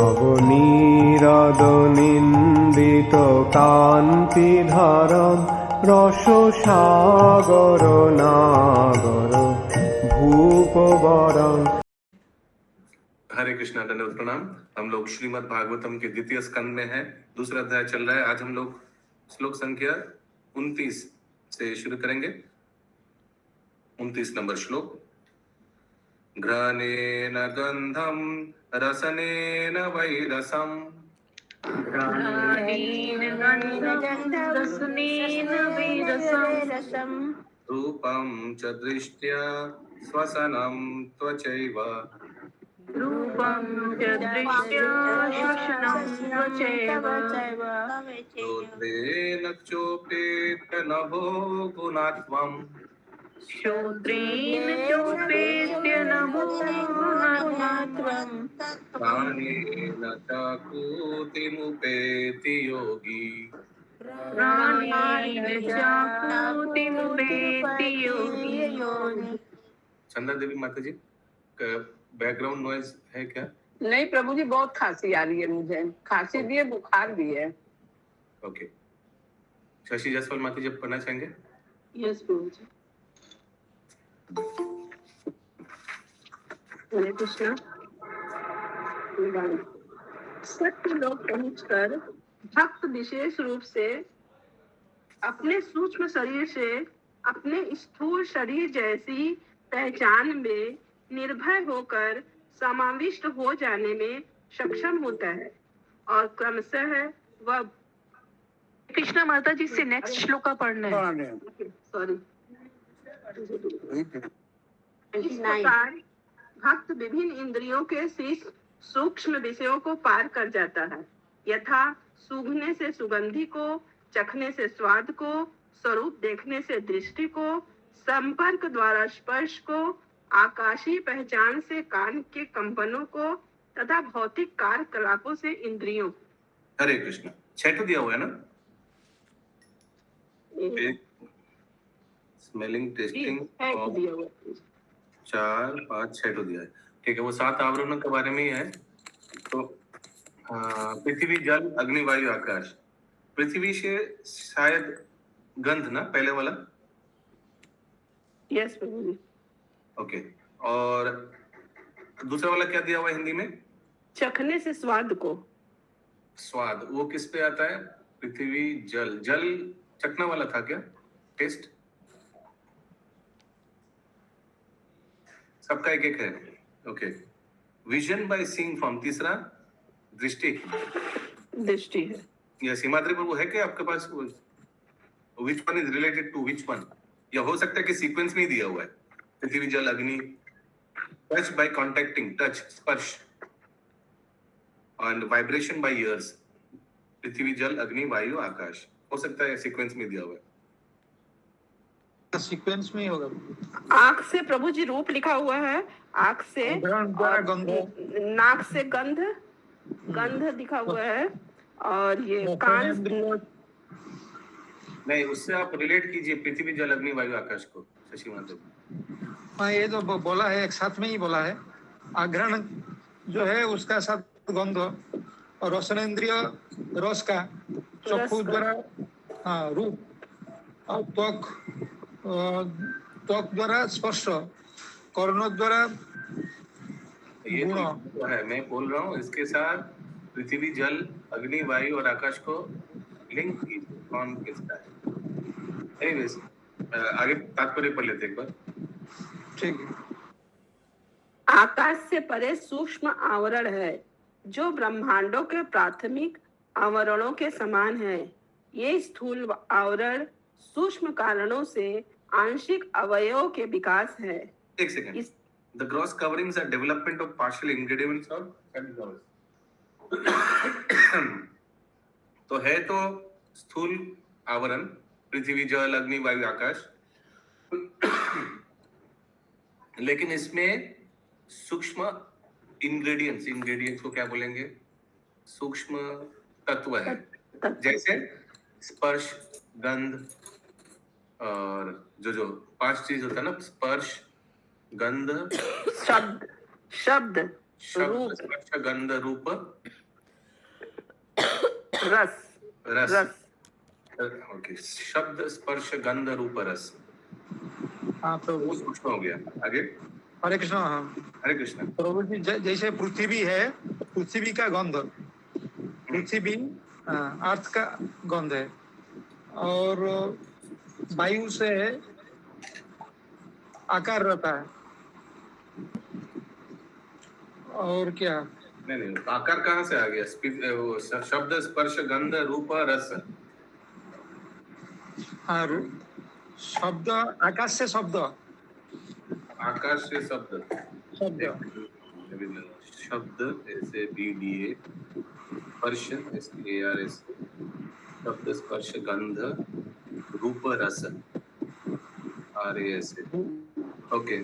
নবনীরদনিন্দিত কান্তিধারম রসসাগর নাগর ভূপবরং। हरे कृष्णा, दंडवत प्रणाम। हम लोग श्रीमद् भागवतम के द्वितीय स्कंद में हैं। दूसरा अध्याय चल रहा है। आज हम लोग श्लोक संख्या 29 से शुरू करेंगे। 29 नंबर श्लोक। घ्राणेन गंधम रसनेन वैरसम रूपम च दृष्ट्या स्वसनम त्वचैव श्रोत्रेण चोपेत्य नभो गुणात्वम् प्राणेन चाकूतिमुपेति योगी। चंदा देवी माता जी, बैकग्राउंड नॉइज है क्या? नहीं प्रभु जी, बहुत खांसी आ रही है मुझे। खांसी भी है, बुखार भी है। ओके। शशि जायसवाल माता जी पढ़ना चाहेंगे? यस प्रभु जी। हरे कृष्णा। सत्य लोग पहुंचकर भक्त विशेष रूप से अपने सूक्ष्म शरीर से अपने स्थूल शरीर जैसी पहचान में निर्भय होकर समाविष्ट हो जाने में सक्षम होता है और क्रमशः वह कृष्णा माता जी से नेक्स्ट श्लोक का पढ़ना है। सॉरी। इस प्रकार भक्त विभिन्न इंद्रियों के शीर्ष सूक्ष्म विषयों को पार कर जाता है, यथा सूंघने से सुगंधि को, चखने से स्वाद को, स्वरूप देखने से दृष्टि को, संपर्क द्वारा स्पर्श को, आकाशीय पहचान से कान के कंपनों को तथा भौतिक कार्यकलापों से इंद्रियों। हरे कृष्ण। 6 तो दिया हुआ है ना? स्मेलिंग, टेस्टिंग, 4, 5, 6 तो दिया है। ठीक है, वो 7 आवरणों के बारे में ही है। तो पृथ्वी, जल, अग्नि, वायु, आकाश। पृथ्वी से शायद गंध ना, पहले वाला? यस प्रभु जी। ओके। और दूसरा वाला क्या दिया हुआ है हिंदी में? चखने से स्वाद को। स्वाद, वो किस पे आता है? पृथ्वी, जल। जल चखना वाला था क्या? टेस्ट सबका एक एक है। Okay. Vision by seeing form. तीसरा दृष्टि। दृष्टि है। यस। हिमाद्री पर वो है क्या आपके पास? Which one is related to which one? या हो सकता है कि सीक्वेंस में ही दिया हुआ है। पृथ्वी, जल, अग्नि। टच बाय कॉन्टैक्टिंग, टच, स्पर्श। And vibration by ears. पृथ्वी, जल, अग्नि, वायु, आकाश। हो सकता है सीक्वेंस में दिया हुआ है। सीक्वेंस में ही होगा। आँख से प्रभु जी रूप लिखा हुआ है। आँख से नाक से गंध, गंध दिखा हुआ है। और ये कान नहीं, उससे आप रिलेट कीजिए पृथ्वी, जल, अग्नि, वायु, आकाश को। शशि माता। हाँ, ये तो बोला है, एक साथ में ही बोला है। आघ्राण जो है उसका साथ गंध, और रसनेन्द्रिय रस का, चक्षु द्वारा हाँ रूप, और त्वक द्वारा स्पर्श, कर्णों द्वारा ये तो है, मैं बोल रहा हूँ इसके साथ पृथ्वी, जल, अग्नि, वायु और आकाश को लिंक कीजिए। कौन किसका है? एनीवेज, आगे तात्पर्य पढ़ लेते एक बार। ठीक है। आकाश से परे सूक्ष्म आवरण है जो ब्रह्मांडों के प्राथमिक आवरणों के समान है। ये स्थूल आवरण सूक्ष्म कारणों से आंशिक अवयवों के विकास है। एक second. The gross coverings are development of partial ingredients of cellulose. तो है तो स्थूल आवरण पृथ्वी, जल, अग्नि, वायु, आकाश। लेकिन इसमें सूक्ष्म इंग्रेडिएंट्स को क्या बोलेंगे? सूक्ष्म तत्व है। जैसे स्पर्श, गंध, और जो 5 चीज होता है ना, स्पर्श, गंध, शब्द शब्द रूप। स्पर्श गंध रूप रस। रस। रस। ओके, शब्द स्पर्श गंध रूप रस, हाँ वो प्रभु। सूक्ष्म हो गया। आगे। हरे कृष्ण। हाँ हरे कृष्ण। प्रभु जी, जैसे पृथ्वी है, पृथ्वी का गंध, पृथ्वी अर्थ का गंध है, और वायु से आकार रहता है, और क्या? नहीं नहीं, आकार कहाँ से आ गया? वो शब्द स्पर्श गंध रूप रस। हाँ शब्द, आकाश से शब्द, आकाश से शब्द। शब्द। शब्द ऐसे BDA, स्पर्श SPARS, शब्द स्पर्श गंध रूप रस RAS। ओके,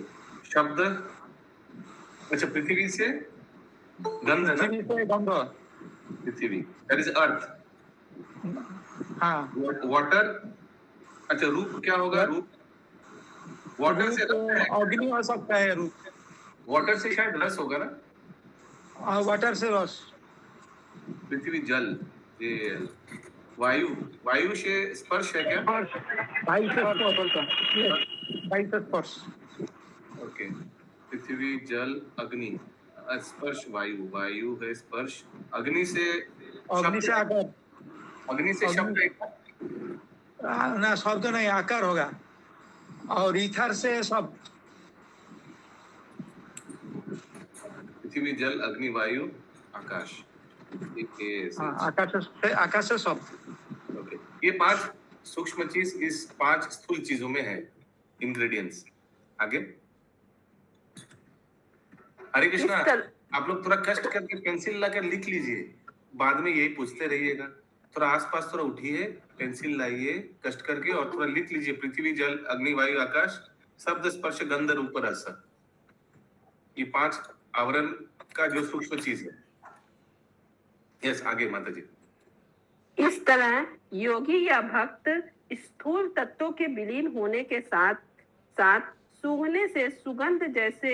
शब्द, अच्छा पृथ्वी से गंध है ना? पृथ्वी से गंध। पृथ्वी, दैट इज अर्थ। हाँ। वाटर, अच्छा रूप क्या होगा? रूप वाटर से रूप अग्नि हो सकता है, रूप वाटर से शायद रस होगा ना? वाटर से रस। पृथ्वी जल, ये वायु, वायु से स्पर्श है क्या? वायु से स्पर्श। ओके, पृथ्वी जल अग्नि, स्पर्श वायु, वायु है स्पर्श, अग्नि से अग्नि से आकार, अग्नि से शब्द है। ना शब्द नहीं, आकार होगा, और ईथर से शब्द। पृथ्वी जल अग्नि वायु आकाश, आकाश से शब्द। ओके, ये 5 सूक्ष्म चीज इस 5 स्थूल चीजों में है, इंग्रेडिएंट्स। आगे। हरे कृष्णा, आप लोग थोड़ा कष्ट करके पेंसिल लाकर लिख लीजिए, बाद में यही पूछते रहिएगा। थोड़ा आसपास थोड़ा उठिए, पेंसिल लाइए कष्ट करके, और थोड़ा लिख लीजिए पृथ्वी जल अग्नि वायु आकाश, शब्द स्पर्श गंध रूप रस, ये 5 आवरण का जो सूक्ष्म चीज है। यस, आगे माता जी। इस तरह योगी या भक्त स्थूल तत्वों के विलीन होने के साथ साथ सूंघने से सुगंध जैसे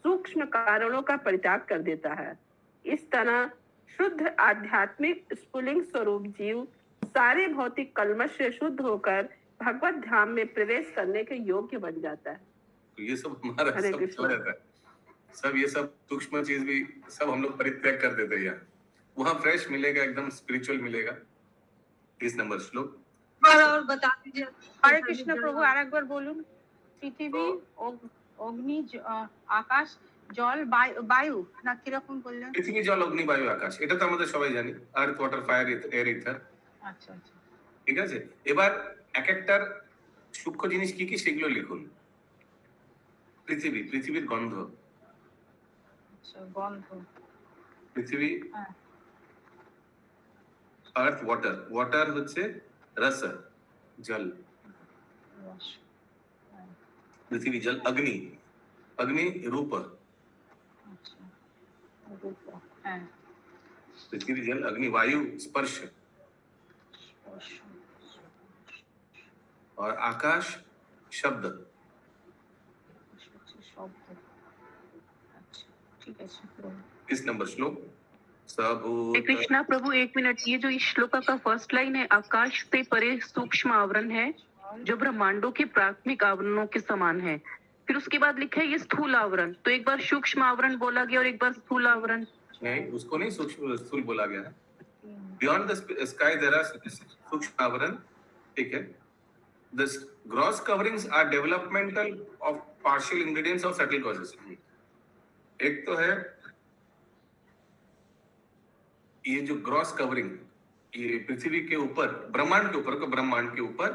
सूक्ष्म कारणों का परित्याग कर देता है। इस तरह शुद्ध आध्यात्मिक स्फुलिंग स्वरूप जीव सारे भौतिक कल्मश से शुद्ध होकर भगवत धाम में प्रवेश करने के योग्य बन जाता है। तो ये सब हमारा हरे सब कृष्ण। चला जाता है, सब ये सब सूक्ष्म चीज भी सब हम लोग परित्याग कर देते हैं यार। वहां फ्रेश मिलेगा, एकदम स्पिरिचुअल मिलेगा। 30 नंबर श्लोक। और बता दीजिए। हरे कृष्ण प्रभु, আর একবার বলুন। পৃথিবী, অগ্নি, আকাশ, জল, বায়ু, না কিরকম বললেন? পৃথিবী জল অগ্নি বায়ু আকাশ, এটা তো আমাদের সবাই জানি, আর্থ ওয়াটার ফায়ার এয়ার ইথার। আচ্ছা আচ্ছা। ঠিক আছে, এবার এক একটার সূক্ষ্ম জিনিস কি কি সেগুলো লিখুন। পৃথিবী, পৃথিবীর গন্ধ। আচ্ছা, গন্ধ। পৃথিবী, হ্যাঁ। আর্থ ওয়াটার, ওয়াটার হচ্ছে रस जल, রস। হ্যাঁ। पृथ्वी जल अग्नि, अग्नि रूप, আচ্ছা, রূপ। হ্যাঁ। पृथ्वी जल अग्नि वायु स्पर्श, স্পর্শ। और आकाश शब्द। শব্দ। আচ্ছা, ঠিক আছে প্রভু। 30 नंबर श्लोक। हरे सबूत कृष्णा प्रभु, 1 मिनट। ये जो इस श्लोका का फर्स्ट लाइन है, आकाश से परे सूक्ष्म आवरण है जो ब्रह्मांडों के प्राथमिक आवरणों के समान है, फिर उसके बाद लिखा है ये स्थूल आवरण। तो एक बार सूक्ष्म आवरण बोला गया और एक बार स्थूल आवरण। नहीं, उसको नहीं सूक्ष्म स्थूल बोला गया है। Beyond the sky there are सूक्ष्म आवरण, ठीक है। The gross coverings are developmental of partial ingredients और सटल कॉजेस। एक तो है ये जो ग्रॉस कवरिंग, ये पृथ्वी के ऊपर, ब्रह्मांड के ऊपर, को ब्रह्मांड के ऊपर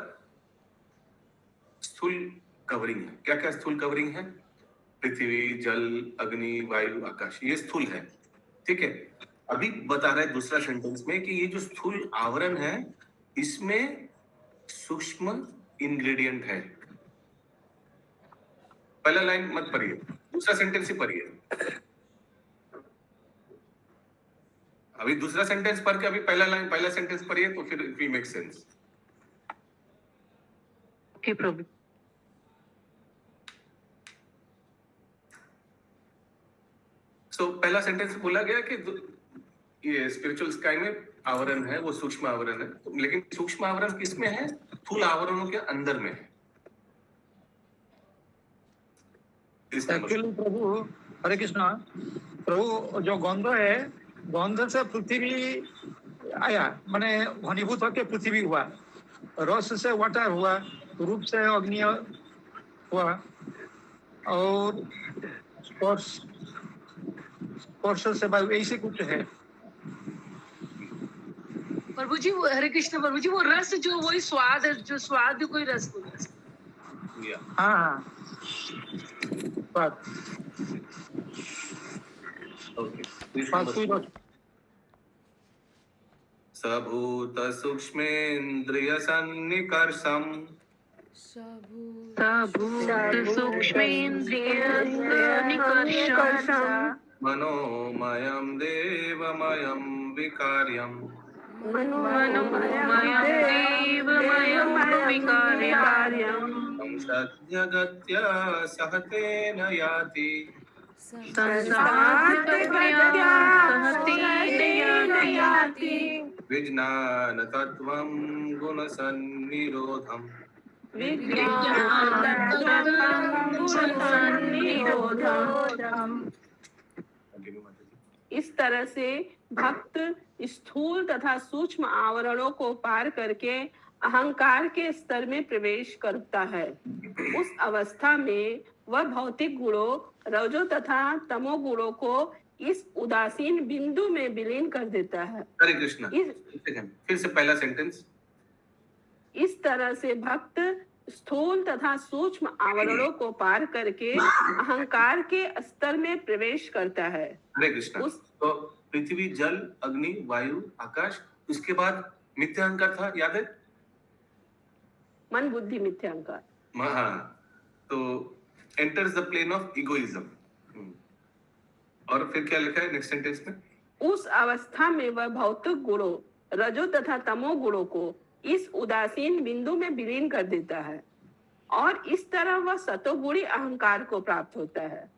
स्थूल कवरिंग है। क्या क्या स्थूल कवरिंग है? पृथ्वी जल अग्नि वायु आकाश, ये स्थूल है, ठीक है। अभी बता रहा है दूसरा सेंटेंस में कि ये जो स्थूल आवरण है इसमें सूक्ष्म इंग्रेडिएंट है। पहला लाइन मत पढ़िए, दूसरा सेंटेंस ही पढ़िए। अभी दूसरा सेंटेंस पढ़ के अभी पहला सेंटेंस पढ़िए, तो फिर it will make sense. Okay प्रभु। पहला सेंटेंस बोला गया कि ये स्पिरिचुअल स्काई में आवरण है, वो सूक्ष्म आवरण है, लेकिन सूक्ष्म आवरण किसमें है? स्थूल आवरणों के अंदर में है। एक्चुअली प्रभु हरे कृष्णा, प्रभु जो गंध है, गंध से पृथ्वी आया, माने घनीभूत होकर पृथ्वी हुआ, रस से वाटर हुआ, रूप से अग्नि हुआ, और स्पर्श से वायु, ऐसे कुछ है। प्रभु जी वो हरे कृष्ण प्रभु जी, वो रस जो वही स्वाद है, जो स्वाद भी कोई रस बोला। हाँ हाँ, बात सबूत सूक्ष्मेन्द्रिय सन्निकर्षम सूक्ष्मेन्द्रियनिकर्षम् मनोमयं देवमयं विकार्यम् संसद्यगत्या सहतेन याति विज्ञान तत्त्वं गुणसन्निरोधम्। इस तरह से भक्त स्थूल तथा सूक्ष्म आवरणों को पार करके अहंकार के स्तर में प्रवेश करता है। उस अवस्था में वह भौतिक गुणों, रजो तथा तमो गुणों को इस उदासीन बिंदु में विलीन कर देता है। हरे कृष्णा, फिर से पहला सेंटेंस। इस तरह से भक्त स्थूल तथा सूक्ष्म आवरणों को पार करके अहंकार के स्तर में प्रवेश करता है। हरे कृष्णा। तो पृथ्वी, जल, अग्नि, वायु, आकाश, उसके बाद मिथ्या अहंकार था, याद है? मन, बुद्धि, मिथ्या अहंकार। हाँ, तो enters the plane of egoism. और फिर क्या लिखा है नेक्स्ट सेंटेंस में? उस अवस्था में वह भौतिक गुणों, रजो तथा तमो गुणों को इस उदासीन बिंदु में विलीन कर देता है, और इस तरह वह सतोगुणी अहंकार को प्राप्त होता है।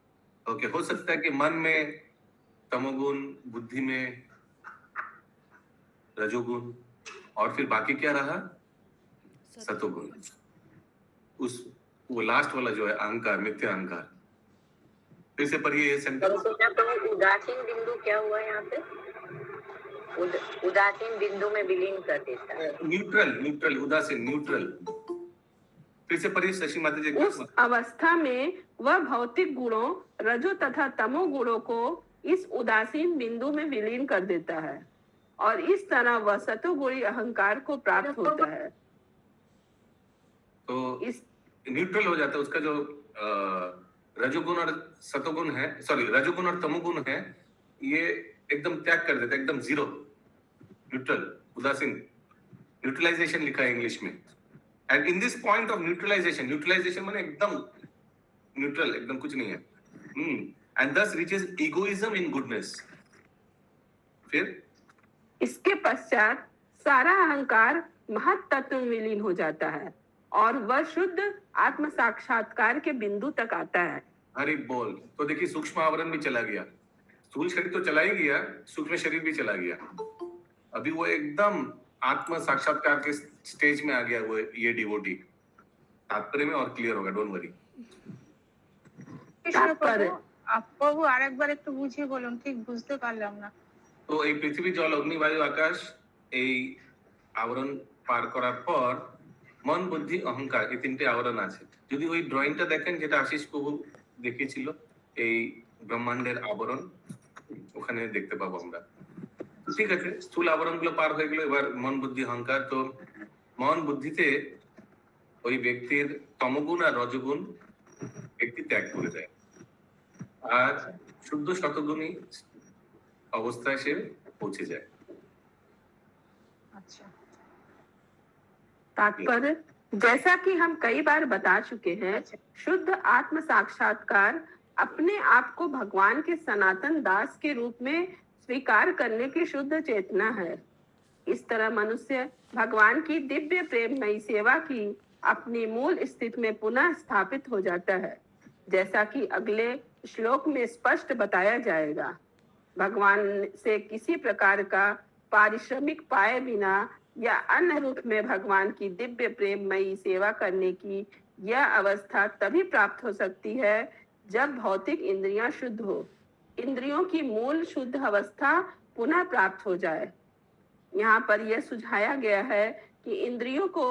ओके, हो सकता है कि मन में तमोगुण, बुद्धि में रजोगुण, और फिर बाकी क्या रहा? सतोगुण। उस वो लास्ट वाला जो है अहंकार, मिथ्या अहंकार। फिर से पढ़िए ये सेंटेंस। उदासीन बिंदु क्या हुआ यहाँ पे? उदासीन बिंदु में विलीन कर देता है। न्यूट्रल, उदासीन, न्यूट्रल। फिर से पढ़िए शशि माता जी। उस अवस्था में वह भौतिक गुणों, रजो तथा तमो गुणों को इस उदासीन बिंदु में विलीन कर देता है, और इस तरह वह सतोगुणी अहंकार को प्राप्त होता है। तो इस न्यूट्रल हो जाता है, उसका जो रजोगुण और सतोगुण है, सॉरी रजोगुण और तमोगुण है, ये एकदम त्याग कर देता है, एकदम जीरो, न्यूट्रल, उदासीन। न्यूट्रलाइजेशन लिखा है इंग्लिश में। And in this point of neutralization माने एकदम न्यूट्रल, एकदम कुछ नहीं है। And thus reaches egoism in goodness। फिर इसके पश्चात सारा अहंकार महत तत्व में विलीन हो जाता है, और वह शुद्ध आत्म साक्षात्कार के बिंदु तक आता है। हरि बोल। तो देखिए, सूक्ष्म आवरण भी चला गया, स्थूल शरीर तो चला ही गया, सूक्ष्म शरीर भी चला गया। अभी वो एकदम आत्म साक्षात्कार के स्टेज में आ गया वो, ये डिवोटी। तात्पर्य में और क्लियर होगा, डोंट वरी। প্রভু আরেকবার একটু বুঝিয়ে বলুন, ঠিক বুঝতে পারলাম না। তো এই পৃথিবী, জল, অগ্নি, বায়ু, আকাশ, এই আবরণ পার করার পর মন, বুদ্ধি, অহংকার, এই তিনটে আবরণ আছে। যদি ওই ড্রয়িংটা দেখেন যেটা আশিস প্রভু দেখিয়েছিল, এই ব্রহ্মাণ্ডের আবরণ, ওখানে দেখতে পাবো আমরা। ঠিক আছে, স্থূল আবরণগুলো পার হয়ে গেল, এবার মন, বুদ্ধি, অহংকার। তো মন বুদ্ধিতে ওই ব্যক্তির তমগুণ আর রজগুণ ব্যক্তি ত্যাগ করে দেয়, আর শুদ্ধ শতগুণী অবস্থায় সে পৌঁছে যায়। अच्छा, तात्पर्य, जैसा कि हम कई बार बता चुके हैं, शुद्ध आत्म साक्षात्कार अपने आप को भगवान के सनातन दास के रूप में स्वीकार करने की शुद्ध चेतना है। इस तरह मनुष्य भगवान की दिव्य प्रेममयी सेवा की अपनी मूल स्थिति में पुनः स्थापित हो जाता है, जैसा कि अगले श्लोक में स्पष्ट बताया जाएगा। भगवान से किसी प्रकार का पारिश्रमिक पाए बिना या अन्य रूप में भगवान की दिव्य प्रेममयी सेवा करने की यह अवस्था तभी प्राप्त हो सकती है जब भौतिक इंद्रियां शुद्ध हो, इंद्रियों की मूल शुद्ध अवस्था पुनः प्राप्त हो जाए। यहाँ पर यह सुझाया गया है कि इंद्रियों को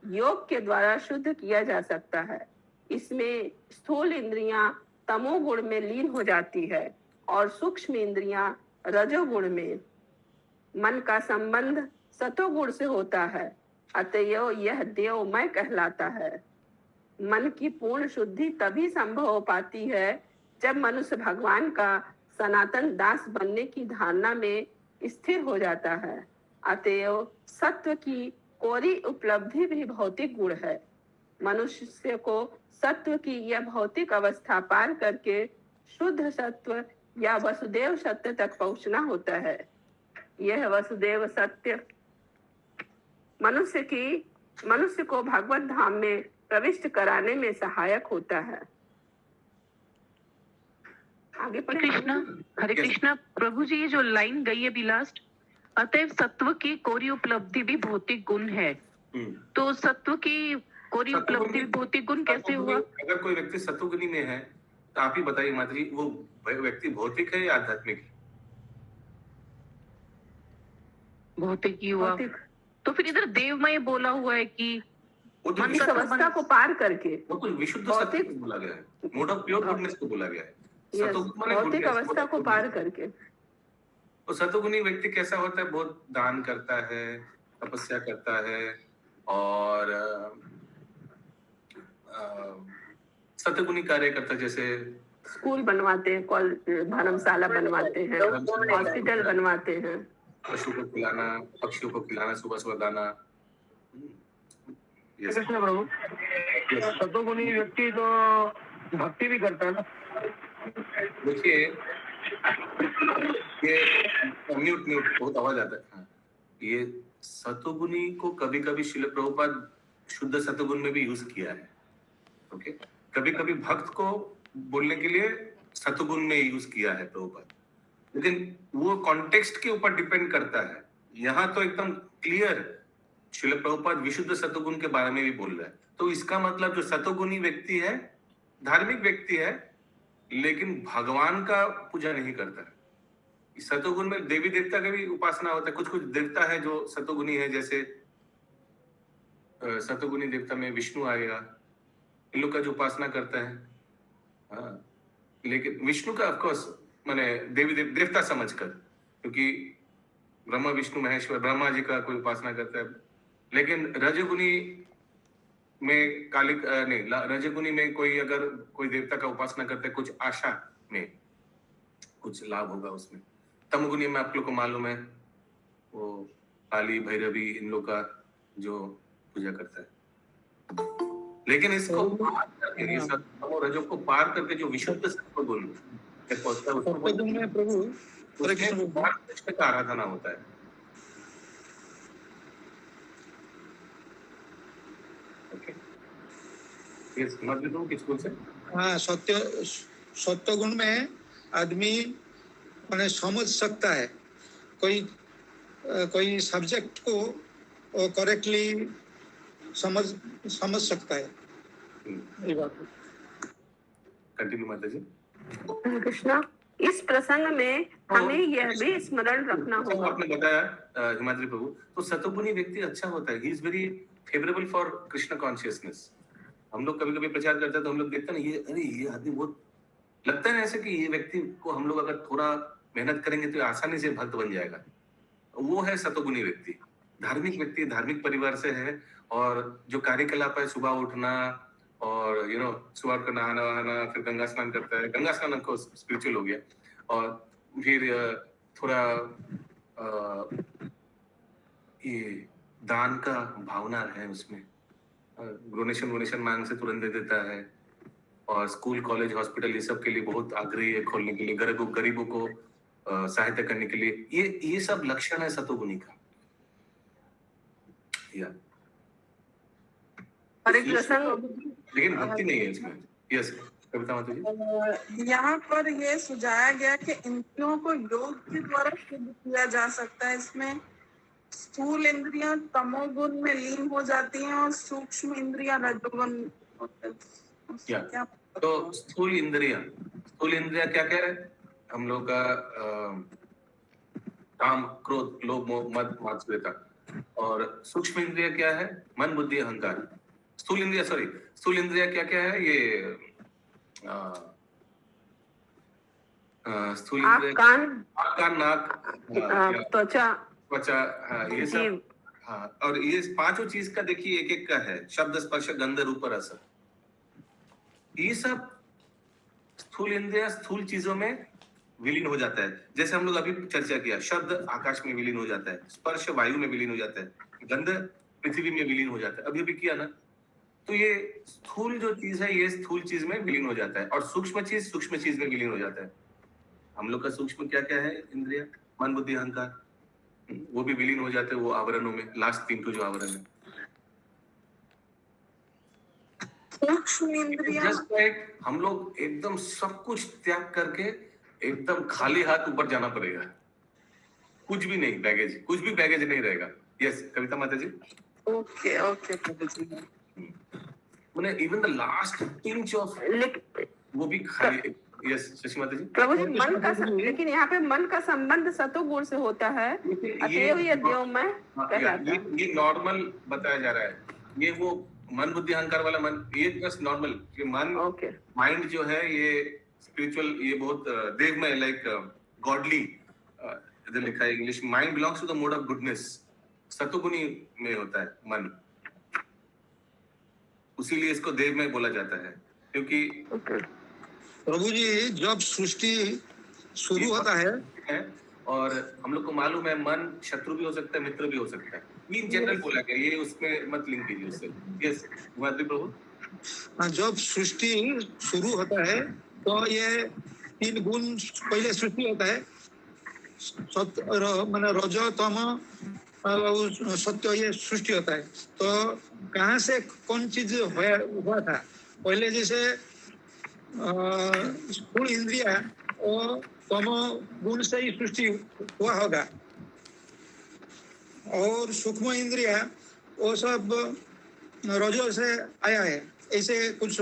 योग के द्वारा शुद्ध किया जा सकता है। इसमें स्थूल इंद्रियां तमोगुण में लीन हो जाती है और सूक्ष्म इंद्रियां रजोगुण में। मन का संबंध सतोगुण से होता है, अतएव यह देवमय कहलाता है। मन की पूर्ण शुद्धि तभी संभव हो पाती है जब मनुष्य भगवान का सनातन दास बनने की धारणा में स्थिर हो जाता है। अतएव सत्व की कोरी उपलब्धि भी भौतिक गुण है। मनुष्य को सत्व की यह भौतिक अवस्था पार करके शुद्ध सत्व या वसुदेव सत्य तक पहुंचना होता है। यह वसुदेव सत्य मनुष्य को भगवत धाम में प्रविष्ट कराने में सहायक होता है। आगे पढ़े। कृष्णा, हरे कृष्णा। प्रभु जी, ये जो लाइन गई है अभी लास्ट, अतएव सत्व की कोरी उपलब्धि भी भौतिक गुण है, तो सत्व की कोरी उपलब्धि भी भौतिक गुण कैसे हुआ? अगर कोई व्यक्ति सत्वगुणी में है तो आप ही बताइए माधुरी, वो व्यक्ति भौतिक है या आध्यात्मिक? भौतिक ही हुआ। तो फिर इधर देवमय बोला हुआ है कि वो तो इस अवस्था को पार करके वो तो विशुद्ध सत्व को बोला गया है, मोड ऑफ प्योर गुडनेस को बोला गया है। भौतिक अवस्था को पार करके तो सतोगुणी व्यक्ति कैसा होता है? बहुत दान करता है, तपस्या करता है और सतगुणी कार्य करता है, जैसे स्कूल बनवाते हैं, धर्मशाला बनवाते हैं, हॉस्पिटल बनवाते हैं, पशु को खिलाना, पक्षियों को खिलाना, सुबह सुबह दाना। कृष्ण प्रभु, सतोगुणी व्यक्ति तो भक्ति भी करता है ना। देखिए, ये म्यूट बहुत आवाज आता है। हाँ, ये सतोगुणी को कभी कभी श्रील प्रभुपाद शुद्ध सतोगुण में भी यूज किया है। ओके, कभी कभी भक्त को बोलने के लिए सतोगुण में यूज किया है प्रभुपाद, लेकिन वो कॉन्टेक्स्ट के ऊपर डिपेंड करता है। यहाँ तो एकदम क्लियर श्रील प्रभुपाद विशुद्ध सतोगुण के बारे में भी बोल रहा है। तो इसका मतलब जो सतोगुणी व्यक्ति है धार्मिक व्यक्ति है, लेकिन भगवान का पूजा नहीं करता है। सतोगुण में देवी देवता का भी उपासना होता है। कुछ कुछ देवता है जो सतोगुणी है, जैसे सतोगुणी देवता में विष्णु आएगा, इन लोग का जो उपासना करता है। हाँ, लेकिन विष्णु का ऑफकोर्स माने देवी देवता समझकर, क्योंकि ब्रह्मा विष्णु महेश्वर ब्रह्मा जी का कोई उपासना करता है। लेकिन रजगुणी में रजगुणी में कोई अगर कोई देवता का उपासना करता है, कुछ आशा में कुछ लाभ होगा उसमें। तमगुणी में आप लोग को मालूम है वो काली भैरवी इन लोग का जो पूजा करता है। लेकिन इसको पार करके, सत्व और रजो को पार करके जो विशुद्ध सत्व गुण पहुंचता है, सत्वगुण में प्रभु कृष्ण का आराधना होता है। ये समझ लो किस गुण से? हाँ, सत्वगुण में आदमी मैंने समझ सकता है, कोई सब्जेक्ट को करेक्टली समझ सकता है। ये बात कंटिन्यू माता जी। कृष्णा, इस प्रसंग में हमें यह भी स्मरण रखना होगा। आपने बताया हिमाद्री प्रभु, तो सतोगुणी व्यक्ति अच्छा होता है। He is very favourable for Krishna consciousness. हम लोग कभी कभी प्रचार करते हैं तो हम लोग देखते हैं ना, ये आदमी बहुत लगता है ऐसे कि ये व्यक्ति को हम लोग अगर थोड़ा मेहनत करेंगे तो आसानी से भक्त बन जाएगा। वो है सतोगुणी व्यक्ति। धार्मिक व्यक्ति धार्मिक परिवार से है, और जो कार्यकलाप है सुबह उठना और सुबह का नहाना वहाना, फिर गंगा स्नान करता है। गंगा स्नान को स्पिरिचुअल हो गया, और फिर थोड़ा ये दान का भावना है उसमें, डोनेशन मांग से तुरंत दे देता है, और स्कूल कॉलेज हॉस्पिटल ये सब के लिए बहुत आग्रही है खोलने के लिए, गरीबों को सहायता करने के लिए। ये सब लक्षण है सतोगुणी का। और एक प्रसंग, लेकिन भक्ति नहीं है इसमें। यस कविता माता जी। यहाँ पर ये सुझाया गया कि इंद्रियों को योग के द्वारा शुद्ध किया जा सकता है। इसमें स्थूल इंद्रियां तमोगुण में लीन हो जाती हैं और सूक्ष्म इंद्रियां रजोगुण। क्या तो स्थूल इंद्रियां क्या कह रहे हैं हम लोग का? काम, क्रोध, लोभ, मोह, मद, मात्सर्यता। और सूक्ष्म इंद्रिया क्या है? मन, बुद्धि, अहंकार। स्थूल इंद्रिया क्या क्या है? ये स्थूल इंद्रिया कान, नाक, त्वचा, हाँ, ये सब। हाँ, और ये पांचों चीज का देखिए एक एक का है। शब्द, स्पर्श, गंध, रूप, रस। ये सब स्थूल इंद्रिया स्थूल चीजों में विलीन हो जाता है। जैसे हम लोग अभी चर्चा किया, शब्द आकाश में विलीन हो जाता है, स्पर्श वायु में विलीन हो जाता है, गंध पृथ्वी में विलीन हो जाता है। अभी अभी किया ना, तो ये स्थूल जो चीज है ये स्थूल चीज में विलीन हो जाता है, और सूक्ष्म चीज में विलीन हो जाता है। हम लोग का सूक्ष्म क्या क्या है? इंद्रिया, मन, बुद्धि, अहंकार, वो भी विलीन हो जाते हैं वो आवरणों में। लास्ट 3 जो आवरण है, सूक्ष्म इंद्रियां हम लोग एकदम सब कुछ त्याग करके एकदम खाली हाथ ऊपर जाना पड़ेगा। कुछ भी नहीं बैगेज, नहीं रहेगा। यस कविता माता जी। ओके प्रभु जी। मैंने even the last inch of वो भी खाली। यस शशि माता जी। प्रभु जी, मन का लेकिन यहाँ पे मन का संबंध सतोगुण से होता है। अतएव ये देव में कहलाता है। ये नॉर्मल बताया जा रहा है। ये वो मन, बुद्धि, अहंकार वाला मन, ये बस नॉर्मल। ये मन, माइंड जो है ये स्पिरिचुअल, ये बहुत देवमय, लाइक गॉडली। इधर लिखा है English, mind belongs to the mode of goodness. सतोगुणी में होता है मन, उसीलिए इसको देवमय बोला जाता है। क्योंकि प्रभु जी जब सृष्टि शुरू होता है, और हम लोग को मालूम है मन शत्रु भी हो सकता है, मित्र भी हो सकता है। इन जनरल बोला गया, ये उसमें मत लिंक कीजिए उससे। यस माधवी प्रभु। जब सृष्टि शुरू होता है तो ये 3 गुण पहले सृष्टि होता है, माने रजो, तम और सत्य, ये सृष्टि होता है। तो कहाँ से कौन चीज हुआ था? पहले जैसे स्थूल इंद्रिया और तम गुण से ही सृष्टि हुआ होगा, और सूक्ष्म इंद्रिया वो सब रजो से आया है। ऐसे कुछ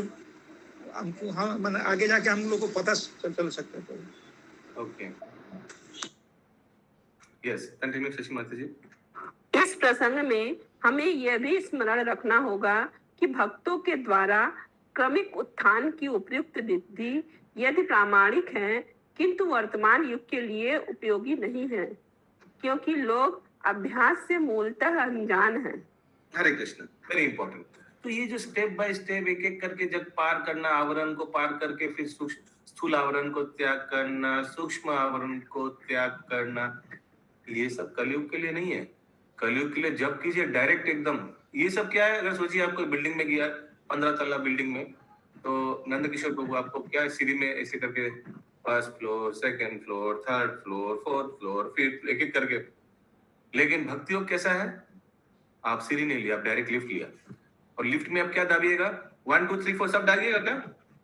हमको, हाँ, मैंने आगे जाके हम लोग को पता चल सकता है। ओके यस कंटिन्यू शशि माता जी। इस प्रसंग में हमें यह भी स्मरण रखना होगा कि भक्तों के द्वारा क्रमिक उत्थान की उपयुक्त विधि यदि प्रामाणिक है, किंतु वर्तमान युग के लिए उपयोगी नहीं है, क्योंकि लोग अभ्यास से मूलतः अनजान हैं। हरे कृष्ण, वेरी इंपॉर्टेंट। तो ये जो स्टेप बाय स्टेप एक एक करके जब पार करना, आवरण को पार करके फिर स्थूल आवरण को त्याग करना, सूक्ष्म आवरण को त्याग करना, ये सब कलयुग के लिए नहीं है। कलयुग के लिए जब कीजिए डायरेक्ट एकदम। ये सब क्या है? अगर सोचिए आप कोई बिल्डिंग में गया, 15 तल्ला बिल्डिंग में, तो नंद किशोर प्रभु आपको क्या सीढ़ी में ऐसे करके first floor, second floor, third floor, fourth floor, fifth, एक एक करके। लेकिन भक्ति योग कैसा है? आप सीढ़ी नहीं लिया, आप डायरेक्ट लिफ्ट लिया। और लिफ्ट में आप क्या दाबिएगा? 1 2 3 4 सब दाबिएगा क्या?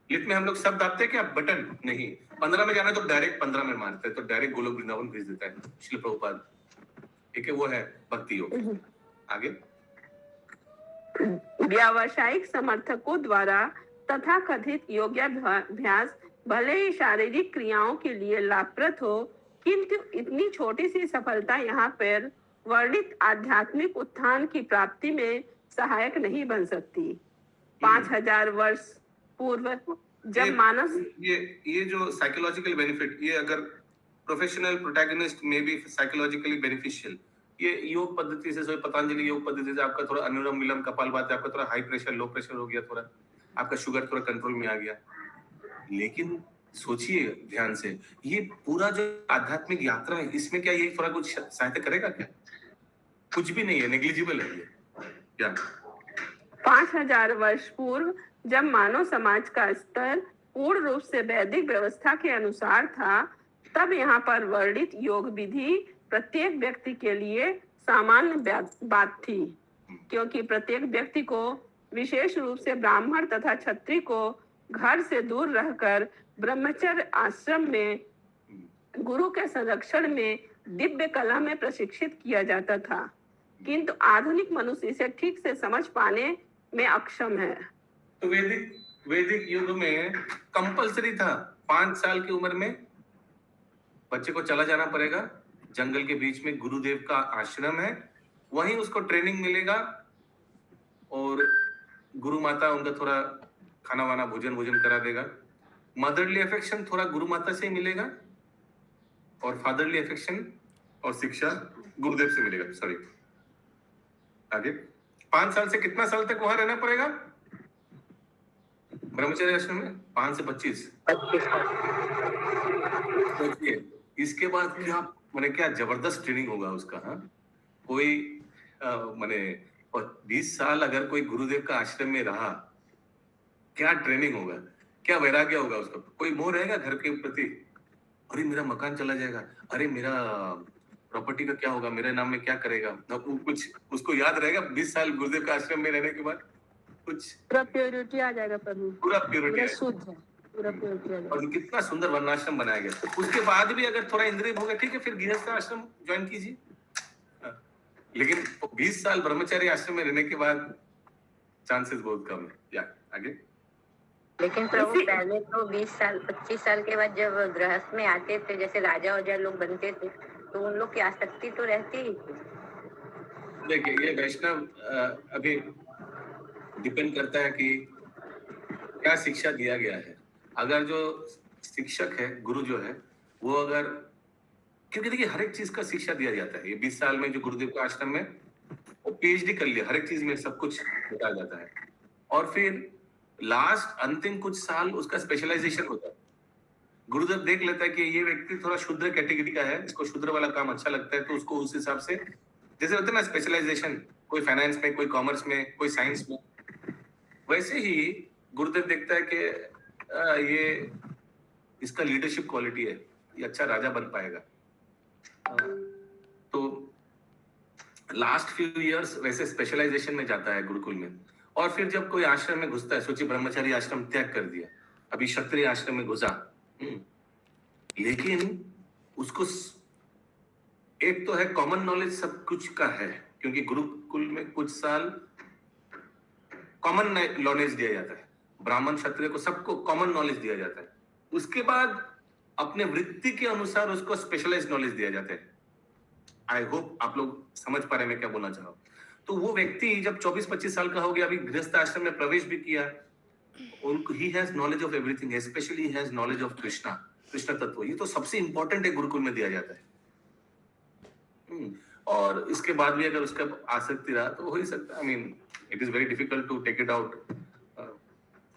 लिफ्ट में हम लोग सब दाबते हैं क्या? बटन नहीं। 15 में जाना तो डायरेक्ट 15 में मारते हैं, तो डायरेक्ट गोलोक वृंदावन भेज देता है श्रील प्रभुपाद। ठीक है, वो है भक्ति योग। आगे व्यावसायिक समर्थकों द्वारा तथा कथित योगाभ्यास भले ही शारीरिक क्रियाओं के लिए लाभप्रद हो, किंतु इतनी छोटी सी सफलता यहाँ पर वर्णित आध्यात्मिक उत्थान की प्राप्ति में सहायक नहीं बन सकती। 5000 वर्ष पूर्व जब मानव ये जो साइकोलॉजिकल बेनिफिट, ये अगर प्रोफेशनल प्रोटैगनिस्ट में भी साइकोलॉजिकली बेनिफिशियल, ये योग पद्धति से, पतंजलि योग पद्धति से आपका थोड़ा अनुलोम विलोम कपालभाति, आपका थोड़ा हाई प्रेशर लो प्रेशर हो गया, थोड़ा आपका शुगर थोड़ा कंट्रोल में आ गया। लेकिन सोचिए ध्यान से, ये पूरा जो आध्यात्मिक यात्रा है, इसमें क्या ये थोड़ा कुछ सहायता करेगा क्या? कुछ भी नहीं है, नेग्लिजिबल है ये। क्या 5000 वर्ष पूर्व जब मानव समाज का स्तर पूर्ण रूप से वैदिक व्यवस्था के अनुसार था, तब यहाँ पर वर्णित योग विधि प्रत्येक व्यक्ति के लिए सामान्य बात थी, क्योंकि प्रत्येक व्यक्ति को, विशेष रूप से ब्राह्मण तथा क्षत्रिय को घर से दूर रहकर ब्रह्मचर्य आश्रम में गुरु के संरक्षण में दिव्य कला में प्रशिक्षित किया जाता था, किंतु आधुनिक मनुष्य इसे ठीक से समझ पाने में अक्षम है। तो वैदिक युग में कंपलसरी था 5 साल की उम्र में बच्चे को चला जाना पड़ेगा, जंगल के बीच में गुरुदेव का आश्रम है, वहीं उसको ट्रेनिंग मिलेगा और गुरु माता उनका थोड़ा खाना वाना भोजन करा देगा। मदरली अफेक्शन थोड़ा गुरु माता से ही मिलेगा और फादरली अफेक्शन और शिक्षा गुरुदेव से मिलेगा। सॉरी, आगे 5 साल से कितना साल तक वहां रहना पड़ेगा ब्रह्मचर्य आश्रम में? 5 से 25। सोचिए इसके बाद क्या मैंने क्या जबरदस्त ट्रेनिंग होगा उसका। हाँ, कोई मैंने 20 साल अगर कोई गुरुदेव का आश्रम में रहा, क्या ट्रेनिंग होगा, क्या वैराग्य होगा उसका। कोई मोह रहेगा घर के प्रति, अरे मेरा मकान चला जाएगा, अरे मेरा प्रॉपर्टी का क्या होगा, मेरे नाम में क्या करेगा, कुछ उसको याद रहेगा 20 साल गुरुदेव का आश्रम में रहने के बाद? कुछ पूरा प्योरिटी आ जाएगा प्रभु, पूरा प्योरिटी शुद्ध है, पूरा प्योरिटी आ जाएगा। और कितना सुंदर वर्णाश्रम बनाया गया। उसके बाद भी अगर थोड़ा इंद्रिय भोग है, ठीक है, फिर गृहस्थ आश्रम ज्वाइन कीजिए। लेकिन 20 साल ब्रह्मचारी आश्रम में रहने के बाद चांसेस बहुत कम है। या आगे। लेकिन प्रभु पहले तो 20 साल 25 साल के बाद जब गृहस्थ में आते थे, जैसे राजा वजा लोग बनते थे, तो उन लोग की आसक्ति तो रहती ही थी। देखिए ये वैष्णव अभी डिपेंड करता है कि क्या शिक्षा दिया गया है। अगर जो शिक्षक है, गुरु जो है, वो अगर, क्योंकि देखिए हर एक चीज का शिक्षा दिया जाता है। ये 20 साल में जो गुरुदेव का आश्रम में वो पीएचडी कर लिया, हर एक चीज में सब कुछ बताया जाता है। और फिर लास्ट अंतिम कुछ साल उसका स्पेशलाइजेशन होता है। गुरुदेव देख लेता है कि ये व्यक्ति थोड़ा शूद्र कैटेगरी का है, इसको शूद्र वाला काम अच्छा लगता है, तो उसको उस हिसाब से, जैसे होता है ना स्पेशलाइजेशन, कोई फाइनेंस में, कोई कॉमर्स में, कोई साइंस में, वैसे ही गुरुदेव देखता है कि ये इसका लीडरशिप क्वालिटी है, ये अच्छा राजा बन पाएगा। तो लास्ट फ्यू इयर्स वैसे स्पेशलाइजेशन में जाता है गुरुकुल में। और फिर जब कोई आश्रम में घुसता है, सोचिए ब्रह्मचारी आश्रम त्याग कर दिया, अभी क्षत्रिय आश्रम में घुसा, लेकिन उसको एक तो है कॉमन नॉलेज सब कुछ का है, क्योंकि गुरुकुल में कुछ साल कॉमन नॉलेज दिया जाता है, ब्राह्मण क्षत्रिय को सबको कॉमन नॉलेज दिया जाता है। उसके बाद अपने वृत्ति के अनुसार उसको स्पेशलाइज्ड नॉलेज दिया जाता है। आई होप आप लोग समझ पा रहे हैं मैं क्या बोलना चाह रहा हूं। तो वो व्यक्ति जब 24-25 साल का हो गया, अभी गृहस्थ आश्रम में प्रवेश भी किया, उनको he has knowledge of everything, specially he has knowledge of Krishna, Krishna तत्व। ये तो सबसे इंपॉर्टेंट है, गुरुकुल में दिया जाता है। और इसके बाद भी अगर उसका आसक्ति रहा तो हो ही सकता है। I mean it is very difficult to take it out,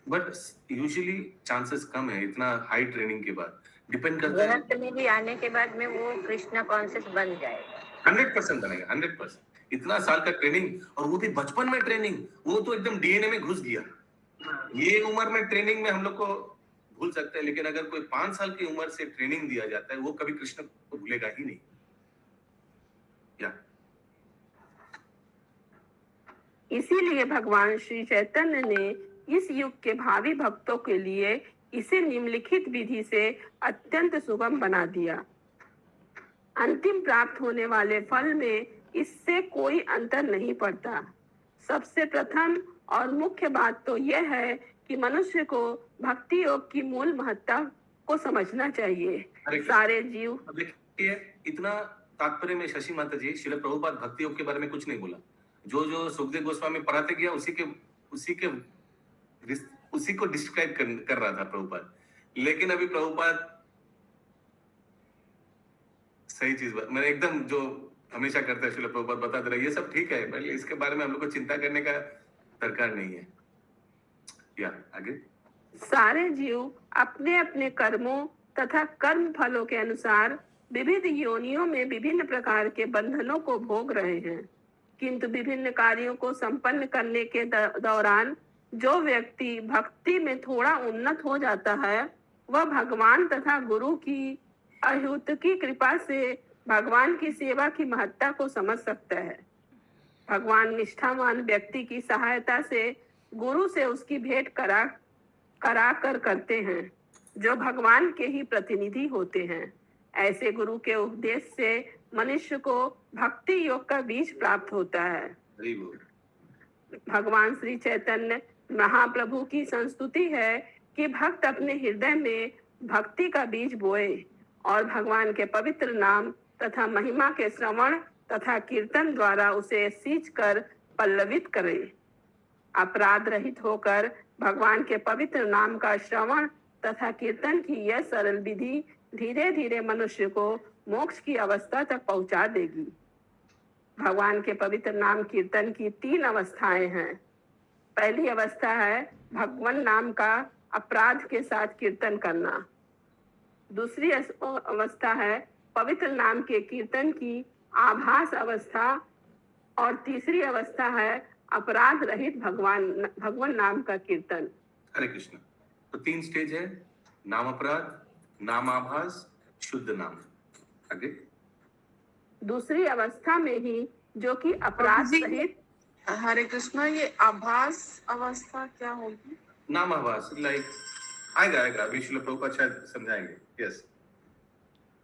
but usually chances कम है इतना हाई ट्रेनिंग के बाद। डिपेंड करता है, गृहस्थ में भी आने के बाद में वो कृष्णा कॉन्शियस बन जाएगा, 100% बनेगा, 100%। इतना साल का ट्रेनिंग, और वो भी बचपन में ट्रेनिंग, वो तो एकदम डीएनए में घुस गया। ये उम्र में ट्रेनिंग में हम लोग को भूल सकते हैं, लेकिन अगर कोई 5 साल की उम्र से ट्रेनिंग दिया जाता है, वो कभी कृष्ण को भूलेगा ही नहीं। या इसीलिए भगवान श्री चैतन्य ने इस युग के भावी भक्तों के लिए इसे निम्नलिखित विधि से अत्यंत सुगम बना दिया। अंतिम प्राप्त होने वाले फल में इससे कोई अंतर नहीं पड़ता। सबसे प्रथम और मुख्य बात तो यह है कि मनुष्य को भक्ति योग की मूल महत्ता को समझना चाहिए। सारे जीव, देखिए इतना तात्पर्य में शशि माता जी, श्रील प्रभुपाद भक्ति योग के बारे में कुछ नहीं बोला। जो सुखदेव गोस्वामी पढ़ाते गया उसी को डिस्क्राइब कर रहा था प्रभुपाद। लेकिन अभी प्रभुपाद सही चीज मैंने एकदम जो हमेशा करता है श्रील प्रभुपाद बता दे रहा है, ये सब ठीक है, पहले इसके बारे में हम लोग को चिंता करने का दरकार नहीं है। या आगे। सारे जीव अपने अपने कर्मों तथा कर्म फलों के अनुसार विविध योनियों में विभिन्न प्रकार के बंधनों को भोग रहे हैं, किंतु विभिन्न कार्यों को संपन्न करने के दौरान जो व्यक्ति भक्ति में थोड़ा उन्नत हो जाता है, वह भगवान तथा गुरु की अहूत की कृपा से भगवान की सेवा की महत्ता को समझ सकता है। भगवान निष्ठावान व्यक्ति की सहायता से गुरु से उसकी भेंट करा करा कर करते हैं, जो भगवान के ही प्रतिनिधि होते हैं। ऐसे गुरु के उपदेश से मनुष्य को भक्ति योग का बीज प्राप्त होता है। हरि बोल। भगवान श्री चैतन्य महाप्रभु की संस्तुति है कि भक्त अपने हृदय में भक्ति का बीज बोए और भगवान के पवित्र नाम तथा महिमा के श्रवण तथा कीर्तन द्वारा उसे सींच कर पल्लवित करें। अपराध रहित होकर भगवान के पवित्र नाम का श्रवण तथा कीर्तन की यह सरल विधि धीरे धीरे मनुष्य को मोक्ष की अवस्था तक पहुंचा देगी। भगवान के पवित्र नाम कीर्तन की 3 अवस्थाएं हैं। पहली अवस्था है भगवान नाम का अपराध के साथ कीर्तन करना। दूसरी अवस्था है पवित्र नाम के कीर्तन की आभास अवस्था और तीसरी अवस्था है अपराध रहित भगवान नाम का कीर्तन। हरे कृष्ण। तो 3 स्टेज है, नाम अपराध, नाम आभास, शुद्ध नाम। आगे दूसरी अवस्था में ही जो कि अपराध सहित। हरे कृष्णा, ये आभास अवस्था क्या होगी? नाम आभास लाइक आएगा अभी श्रील प्रभुपाद शायद समझाएंगे। यस।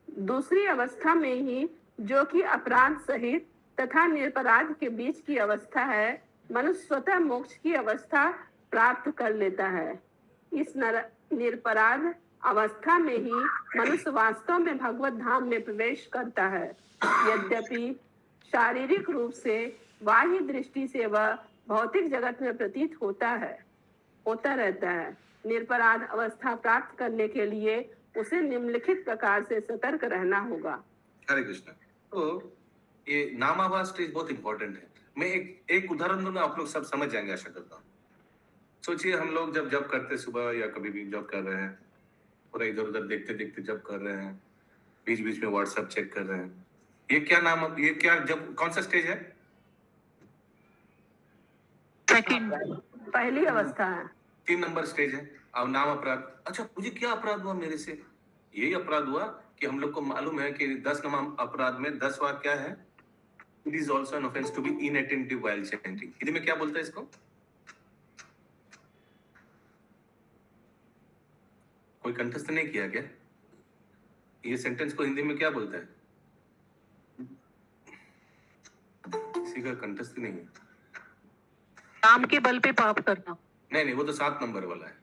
दूसरी अवस्था में ही जो कि अपराध सहित तथा निरपराध के बीच की अवस्था है, मनुष्य स्वतः मोक्ष की अवस्था प्राप्त कर लेता है। इस निरपराध अवस्था में ही मनुष्य वास्तव में भगवत धाम में प्रवेश करता है। यद्यपि शारीरिक रूप से बाह्य दृष्टि से वह भौतिक जगत में प्रतीत होता रहता है। निरपराध अवस्था प्राप्त करने के लिए उसे निम्नलिखित प्रकार से सतर्क रहना होगा। हरे कृष्ण। तो ये नामाभास स्टेज बहुत इंपॉर्टेंट है। मैं एक उदाहरण दूंगा, आप लोग सब समझ जाएंगे आशा करता हूँ। सोचिए हम लोग जब करते सुबह या कभी भी जॉब कर रहे हैं, पूरा इधर उधर देखते देखते जब कर रहे हैं, बीच बीच में व्हाट्सएप चेक कर रहे हैं, जब कौन सा स्टेज है? सेकंड, पहली अवस्था है। 3 नंबर स्टेज है। अब नाम अपराध। अच्छा, मुझे क्या अपराध हुआ मेरे से? यही अपराध हुआ कि हम लोग को मालूम है कि 10 नंबर अपराध में 10 बार क्या है? It is also an offense to be inattentive while chanting. Hindi में क्या बोलता है इसको? कोई कंठस्थ नहीं किया क्या? ये सेंटेंस को हिंदी में क्या बोलता है? किसी का कंठस्थ नहीं है। नाम के बल पे पाप करना। नहीं, वो तो 7 नंबर वाला है।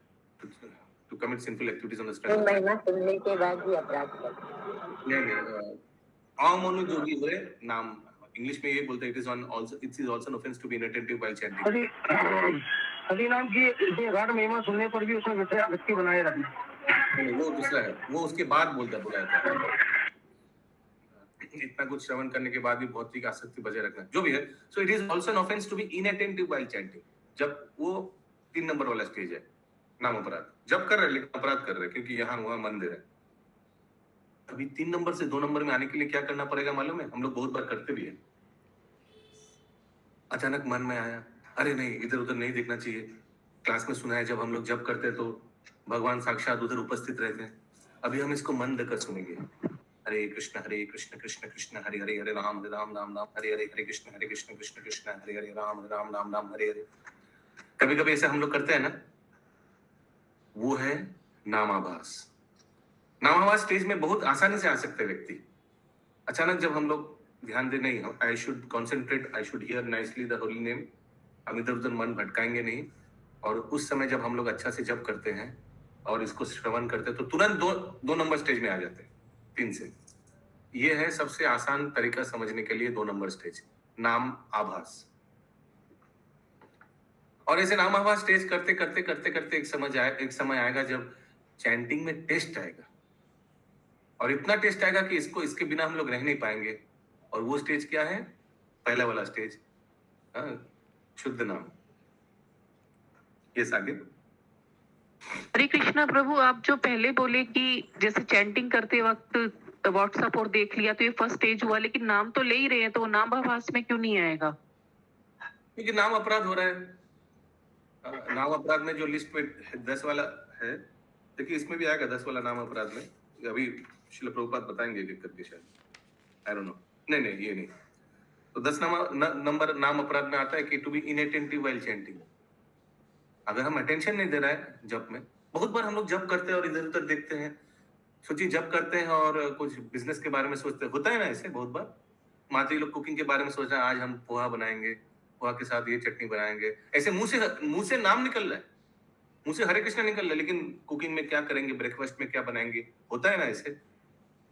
To commit sinful activities on the 3 strength. महीना सुनने के बाद भी अपराध करते। नहीं, अमनु जो भी है नाम इंग्लिश में ये बोलते हैं, it is also an offense to be inattentive while chanting. Hari नाम की गाढ़ महिमा सुनने पर भी उसमें व्यक्ति बनाए रखना। वो दूसरा है, वो उसके बाद बोलता है। इतना कुछ श्रवण करने के बाद भी भौतिक आसक्ति बजाय रखना, जो भी है। So it is also an offense to be inattentive while chanting. जब वो 3 नंबर वाला स्टेज है, नाम अपराध। जब कर रहे लेकिन अपराध कर रहे क्योंकि यहाँ वहां मंदिर है। अभी 3 नंबर से 2 नंबर में आने के लिए क्या करना पड़ेगा मालूम है? हम लोग बहुत बार करते भी है। अचानक मन में आया, अरे नहीं, इधर उधर नहीं देखना चाहिए। क्लास में सुना है जब हम लोग जब करते हैं तो भगवान साक्षात उधर उपस्थित रहते हैं। अभी हम इसको मन देकर सुनेंगे। हरे कृष्ण कृष्ण कृष्ण हरे हरे, हरे राम राम राम हरे हरे, हरे कृष्ण कृष्ण कृष्ण हरे हरे, राम राम हरे हरे। कभी कभी ऐसे हम लोग करते हैं ना, वो है नामाभास। नामाभास स्टेज में बहुत आसानी से आ सकते व्यक्ति। अचानक जब हम लोग ध्यान दे, नहीं, I should concentrate, I should hear nicely the holy name, हम इधर उधर मन भटकाएंगे नहीं। और उस समय जब हम लोग अच्छा से जप करते हैं और इसको श्रवण करते हैं तो तुरंत दो नंबर स्टेज में आ जाते हैं 3 से। ये है सबसे आसान तरीका समझने के लिए 2 नंबर स्टेज, नाम आभास। और ऐसे नाम आभास स्टेज करते करते करते करते एक समय आएगा जब चैंटिंग में टेस्ट आएगा, और इतना टेस्ट आएगा कि इसके बिना हम लोग रह नहीं पाएंगे। और वो स्टेज क्या है? पहला वाला स्टेज, शुद्ध नाम। ये आगे। हरे कृष्णा प्रभु, आप जो पहले बोले कि जैसे चैंटिंग करते वक्त व्हाट्सएप और देख लिया तो ये फर्स्ट स्टेज हुआ, लेकिन नाम तो ले ही रहे हैं, तो नाम आभास में क्यों नहीं आएगा? क्योंकि नाम अपराध हो रहा है। नाम अपराध में जो लिस्ट में 10 वाला है, देखिए इसमें भी आएगा 10 वाला नाम अपराध में। अभी श्रील प्रभुपाद बताएंगे एक करके शायद, आई डोंट नो। नहीं, ये नहीं। तो 10 नंबर नाम अपराध में आता है कि to be inattentive while chanting. अगर हम अटेंशन नहीं दे रहा है जप में, बहुत बार हम लोग जब करते हैं और इधर उधर देखते हैं, सोचिए जब करते हैं और कुछ बिजनेस के बारे में सोचते हैं, होता है ना ऐसे बहुत बार। माता जी लोग कुकिंग के बारे में सोच रहे हैं, आज हम पोहा बनाएंगे, पोहा के साथ ये चटनी बनाएंगे, ऐसे मुंह से नाम निकल रहा है, मुंह से हरे कृष्णा निकल रहा है, लेकिन कुकिंग में क्या करेंगे, ब्रेकफास्ट में क्या बनाएंगे, होता है ना ऐसे।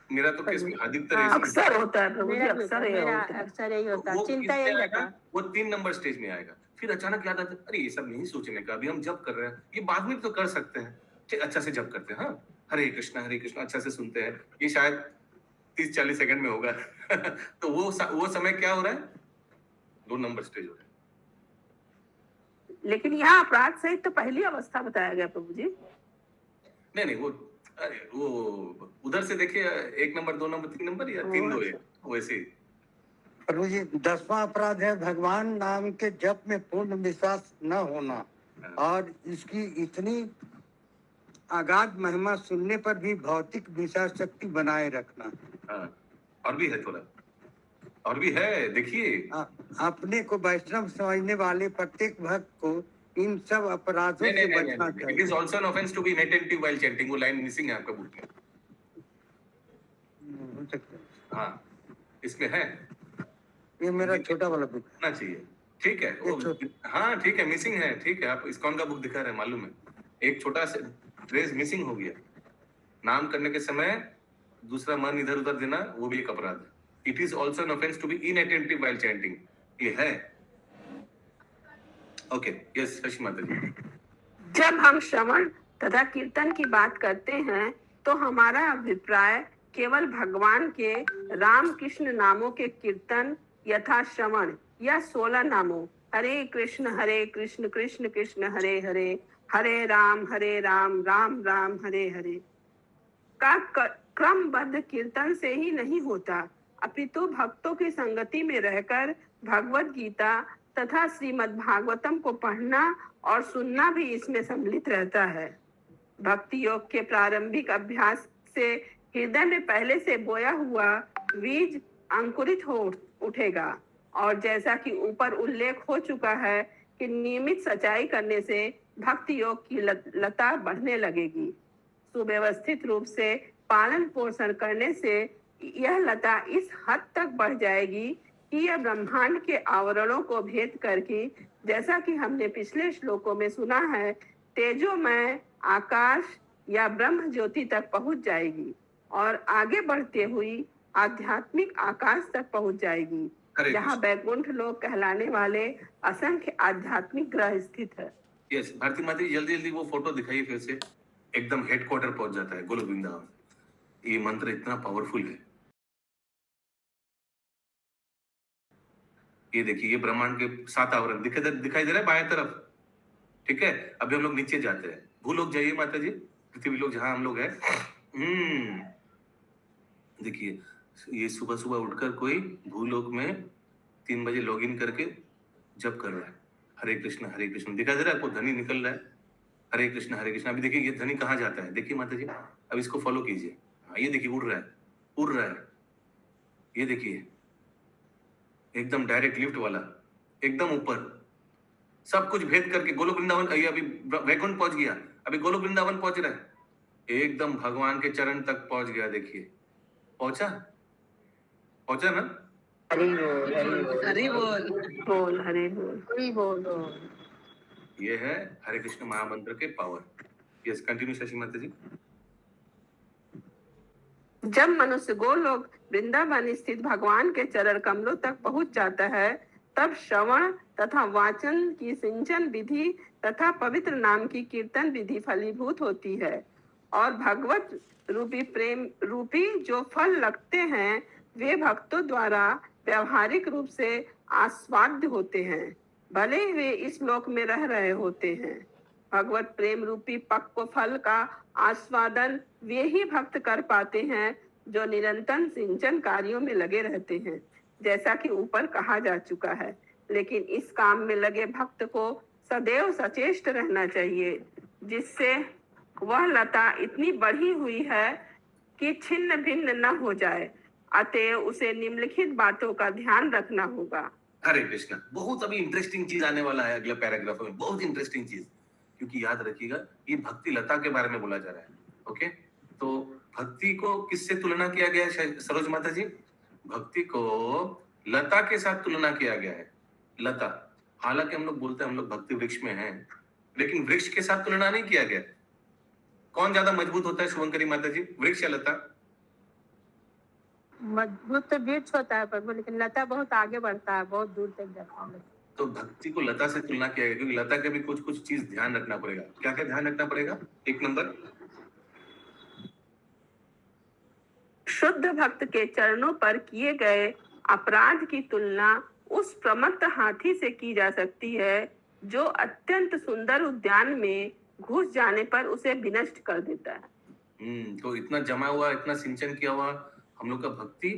मेरा तो केस में अधिकतर ऐसे अक्सर होता है प्रभु जी, मेरा भी अक्सर ये मेरा होता है। अक्सर यही होता है, वो चिंता किसमें यही आएगा? रहता है। वो 3 नंबर स्टेज में आएगा। फिर अचानक याद आता है, अरे ये सब नहीं सोचने का, अभी हम जप कर रहे हैं, ये बाद में तो कर सकते हैं। ठीक, अच्छा से जप करते हैं, हाँ, हरे कृष्णा अच्छा से सुनते हैं, ये शायद 30-40 सेकंड में होगा। तो वो समय क्या हो रहा है, 2 नंबर स्टेज हो रहा है। लेकिन यहाँ अपराध सहित तो पहली अवस्था बताया गया प्रभु जी। नहीं वो उधर से देखिए, 1 नंबर 2 नंबर 3 नंबर या 3 2 है, वैसे ही। प्रभु जी, 10वां अपराध है भगवान नाम के जप में पूर्ण विश्वास न होना, और इसकी इतनी अगाध महिमा सुनने पर भी भौतिक विचार शक्ति बनाए रखना। हाँ, और भी है थोड़ा, और भी है, देखिए। अपने को वैष्णव समझने वाले प्रत्येक भक्त को इन सब अपराधों से बचना चाहिए। It is also an offense to be inattentive while chanting, वो लाइन मिसिंग है आपका बुक में। हो सकता है। हाँ, इसमें है, ये मेरा छोटा वाला बुक होना चाहिए, ठीक है। हाँ ठीक है, मिसिंग है, ठीक है। आप इस्कॉन का बुक दिखा रहे हैं, मालूम है, एक छोटा सा फ्रेज मिसिंग हो गया। नाम करने के समय दूसरा मन इधर उधर देना, वो भी एक अपराध है। It is also an offense to be inattentive while chanting, ये है। ओके, यस शशि माता जी। जब हम श्रवण तथा कीर्तन की बात करते हैं तो हमारा अभिप्राय केवल भगवान के राम कृष्ण नामों के कीर्तन यथा श्रवण या 16 नामों हरे कृष्ण कृष्ण कृष्ण हरे हरे, हरे राम राम राम हरे हरे का क्रमबद्ध कीर्तन से ही नहीं होता, अपितु भक्तों की संगति में रहकर भगवत गीता तथा श्रीमद् भागवतम को पढ़ना और सुनना भी इसमें सम्मिलित रहता है। भक्ति योग के प्रारंभिक अभ्यास से हृदय में पहले से बोया हुआ बीज अंकुरित हो उठेगा, और जैसा कि ऊपर उल्लेख हो चुका है कि नियमित सच्चाई करने से भक्ति योग की लता बढ़ने लगेगी। सुव्यवस्थित रूप से पालन पोषण करने से यह लता इस हद तक बढ़ जाएगी कि यह ब्रह्मांड के आवरणों को भेद करके, जैसा कि हमने पिछले श्लोकों में सुना है, तेजोमय आकाश या ब्रह्म ज्योति तक पहुंच जाएगी और आगे बढ़ते हुई आध्यात्मिक आकाश तक पहुंच जाएगी, जहाँ वैकुंठ लोक कहलाने वाले असंख्य आध्यात्मिक ग्रह स्थित है। यस, भारती माता जी जल्दी जल्दी वो फोटो दिखाइए फिर से। एकदम हेडक्वार्टर पहुंच जाता है गोलोक वृंदावन। ये मंत्र इतना पावरफुल है। ये देखिए, ये ब्रह्मांड के 7 आवरण दिखाई दे रहा है बाएं तरफ, ठीक है। अभी हम लोग नीचे जाते हैं, भूलोक जाइए माता जी, पृथ्वी लोग जहां हम लोग हैं। देखिए, ये सुबह सुबह उठकर कोई भूलोक में 3 बजे लॉगिन करके जप कर रहा है, हरे कृष्ण दिखाई दे रहा है आपको, ध्वनि निकल रहा है, हरे कृष्ण। अभी देखिए ये ध्वनि कहाँ जाता है, देखिए माता जी, अब इसको फॉलो कीजिए। हाँ, ये देखिए उड़ रहा है, ये देखिए एकदम डायरेक्ट लिफ्ट वाला, एकदम ऊपर, सब कुछ भेद करके गोलोक वृंदावन, अभी वैकुंठ पहुंच गया, अभी गोलोक वृंदावन पहुंच रहा है, एकदम भगवान के चरण तक पहुंच गया। देखिए पहुंचा ना। हरि बोल। ये है हरे कृष्ण महामंत्र के पावर। यस, कंटिन्यू शशि माता जी। जब मनुष्य गोलोक वृंदावन स्थित भगवान के चरण कमलों तक पहुंच जाता है, तब श्रवण तथा वाचन की सिंचन विधि तथा पवित्र नाम की कीर्तन विधि फलीभूत होती है, और भगवत रूपी प्रेम रूपी जो फल लगते हैं वे भक्तों द्वारा व्यवहारिक रूप से आस्वाद्य होते हैं, भले वे इस लोक में रह रहे होते हैं। भगवत प्रेम रूपी पक्व फल का आस्वादन वे ही भक्त कर पाते हैं जो निरंतर सिंचन कार्यों में लगे रहते हैं, जैसा कि ऊपर कहा जा चुका है। लेकिन इस काम में लगे भक्त को सदैव सचेष्ट रहना चाहिए, जिससे वह लता इतनी बढ़ी हुई है कि छिन्न भिन्न न हो जाए। अतएव उसे निम्नलिखित बातों का ध्यान रखना होगा। हरे कृष्ण। बहुत अभी इंटरेस्टिंग चीज आने वाला है अगले पैराग्राफ में, बहुत इंटरेस्टिंग चीज, क्योंकि याद रखिएगा ये भक्ति लता के बारे में बोला जा रहा है। ओके, तो भक्ति को किससे तुलना किया गया है सरोज माता जी? भक्ति को लता के साथ तुलना किया गया है। लता, हालांकि हम लोग बोलते हैं हम लोग भक्ति वृक्ष में हैं, लेकिन वृक्ष के साथ तुलना नहीं किया गया। कौन ज्यादा मजबूत होता है शुभंकरी माता जी, वृक्ष या लता? मजबूत तो वृक्ष होता है प्रभु, लेकिन लता बहुत आगे बढ़ता है, बहुत दूर तक जाता है। तो भक्ति को लता से तुलना किया गया, क्योंकि लता के भी कुछ कुछ चीज ध्यान रखना पड़ेगा। क्या क्या ध्यान रखना पड़ेगा? एक नंबर, शुद्ध भक्त के चरणों पर किए गए अपराध की तुलना उस प्रमत्त हाथी से की जा सकती है जो अत्यंत सुंदर उद्यान में घुस जाने पर उसे विनष्ट कर देता है। तो इतना जमा हुआ, इतना सिंचन किया हुआ हम लोग का भक्ति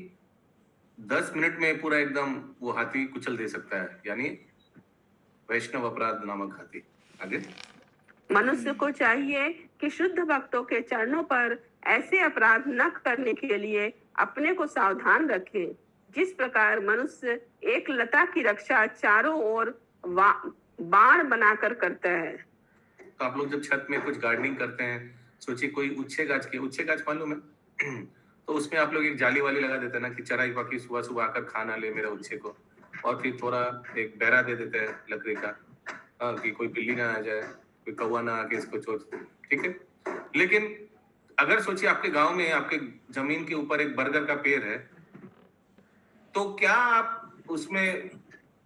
10 मिनट में पूरा एकदम वो हाथी कुचल दे सकता है, यानी वैष्णव अपराध नामक हाथी। आगे, मनुष्य को चाहिए कि शुद्ध भक्तों के चरणों पर ऐसे अपराध न करने के लिए अपने को सावधान रखे, जिस प्रकार मनुष्य एक लता की रक्षा चारों ओर बाण बनाकर करता है। तो आप लोग जब छत में कुछ गार्डनिंग करते हैं, सोचिए कोई उच्छे गाछ मालूम है तो उसमें आप लोग एक जाली वाली लगा देते हैं ना, कि चराई बाकी सुबह सुबह आकर खा ना ले मेरे उच्छे को, और फिर थोड़ा एक बेरा दे देते हैं लकड़ी का, कि कोई बिल्ली ना आ जाए, कोई कौवा ना आके इसको चोट, ठीक है। लेकिन अगर सोचिए आपके गांव में आपके जमीन के ऊपर एक बरगद का पेड़ है, तो क्या आप उसमें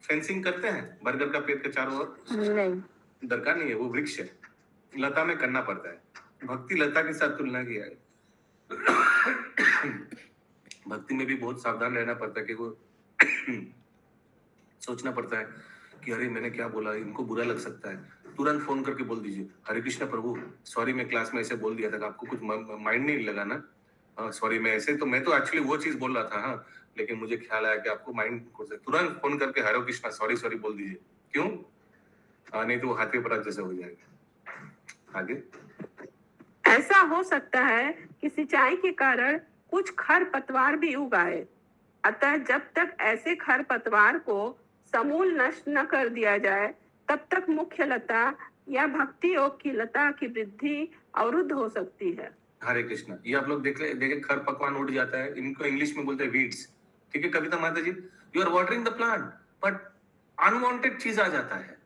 फेंसिंग करते हैं बरगद का पेड़ के चारों ओर? नहीं, दरकार नहीं है, वो वृक्ष है, लता में करना पड़ता है। भक्ति लता के साथ तुलना किया है। भक्ति में भी बहुत सावधान रहना पड़ता है, कि वो सोचना पड़ता है कि अरे मैंने क्या बोला, इनको बुरा लग सकता है, तुरंत फोन करके बोल दीजिए, हरे कृष्णा प्रभु सॉरी, मैं क्लास में ऐसे बोल दिया था, आपको कुछ माइंड नहीं लगा ना? सॉरी, मैं तो एक्चुअली वो चीज बोल रहा था, हाँ, लेकिन मुझे ख्याल आया कि आपको माइंड, तुरंत फोन करके हरे कृष्णा सॉरी बोल दीजिए। क्यों? नहीं तो वो हाथी अपराध जैसा हो जाएगा। आगे, ऐसा हो सकता है कि सिंचाई के कारण कुछ खरपतवार भी उगाए, अतः जब तक ऐसे खरपतवार को समूल नष्ट न कर दिया जाए, तब तक मुख्य लता या भक्ति योग की लता की वृद्धि अवरुद्ध हो सकती है। हरे कृष्णा, ये आप लोग देखे खर पकवान उड़ जाता है, इनको इंग्लिश में बोलते हैं वीड्स, ठीक है। कविता माता ji, you are watering the plant, but unwanted चीज आ जाता है,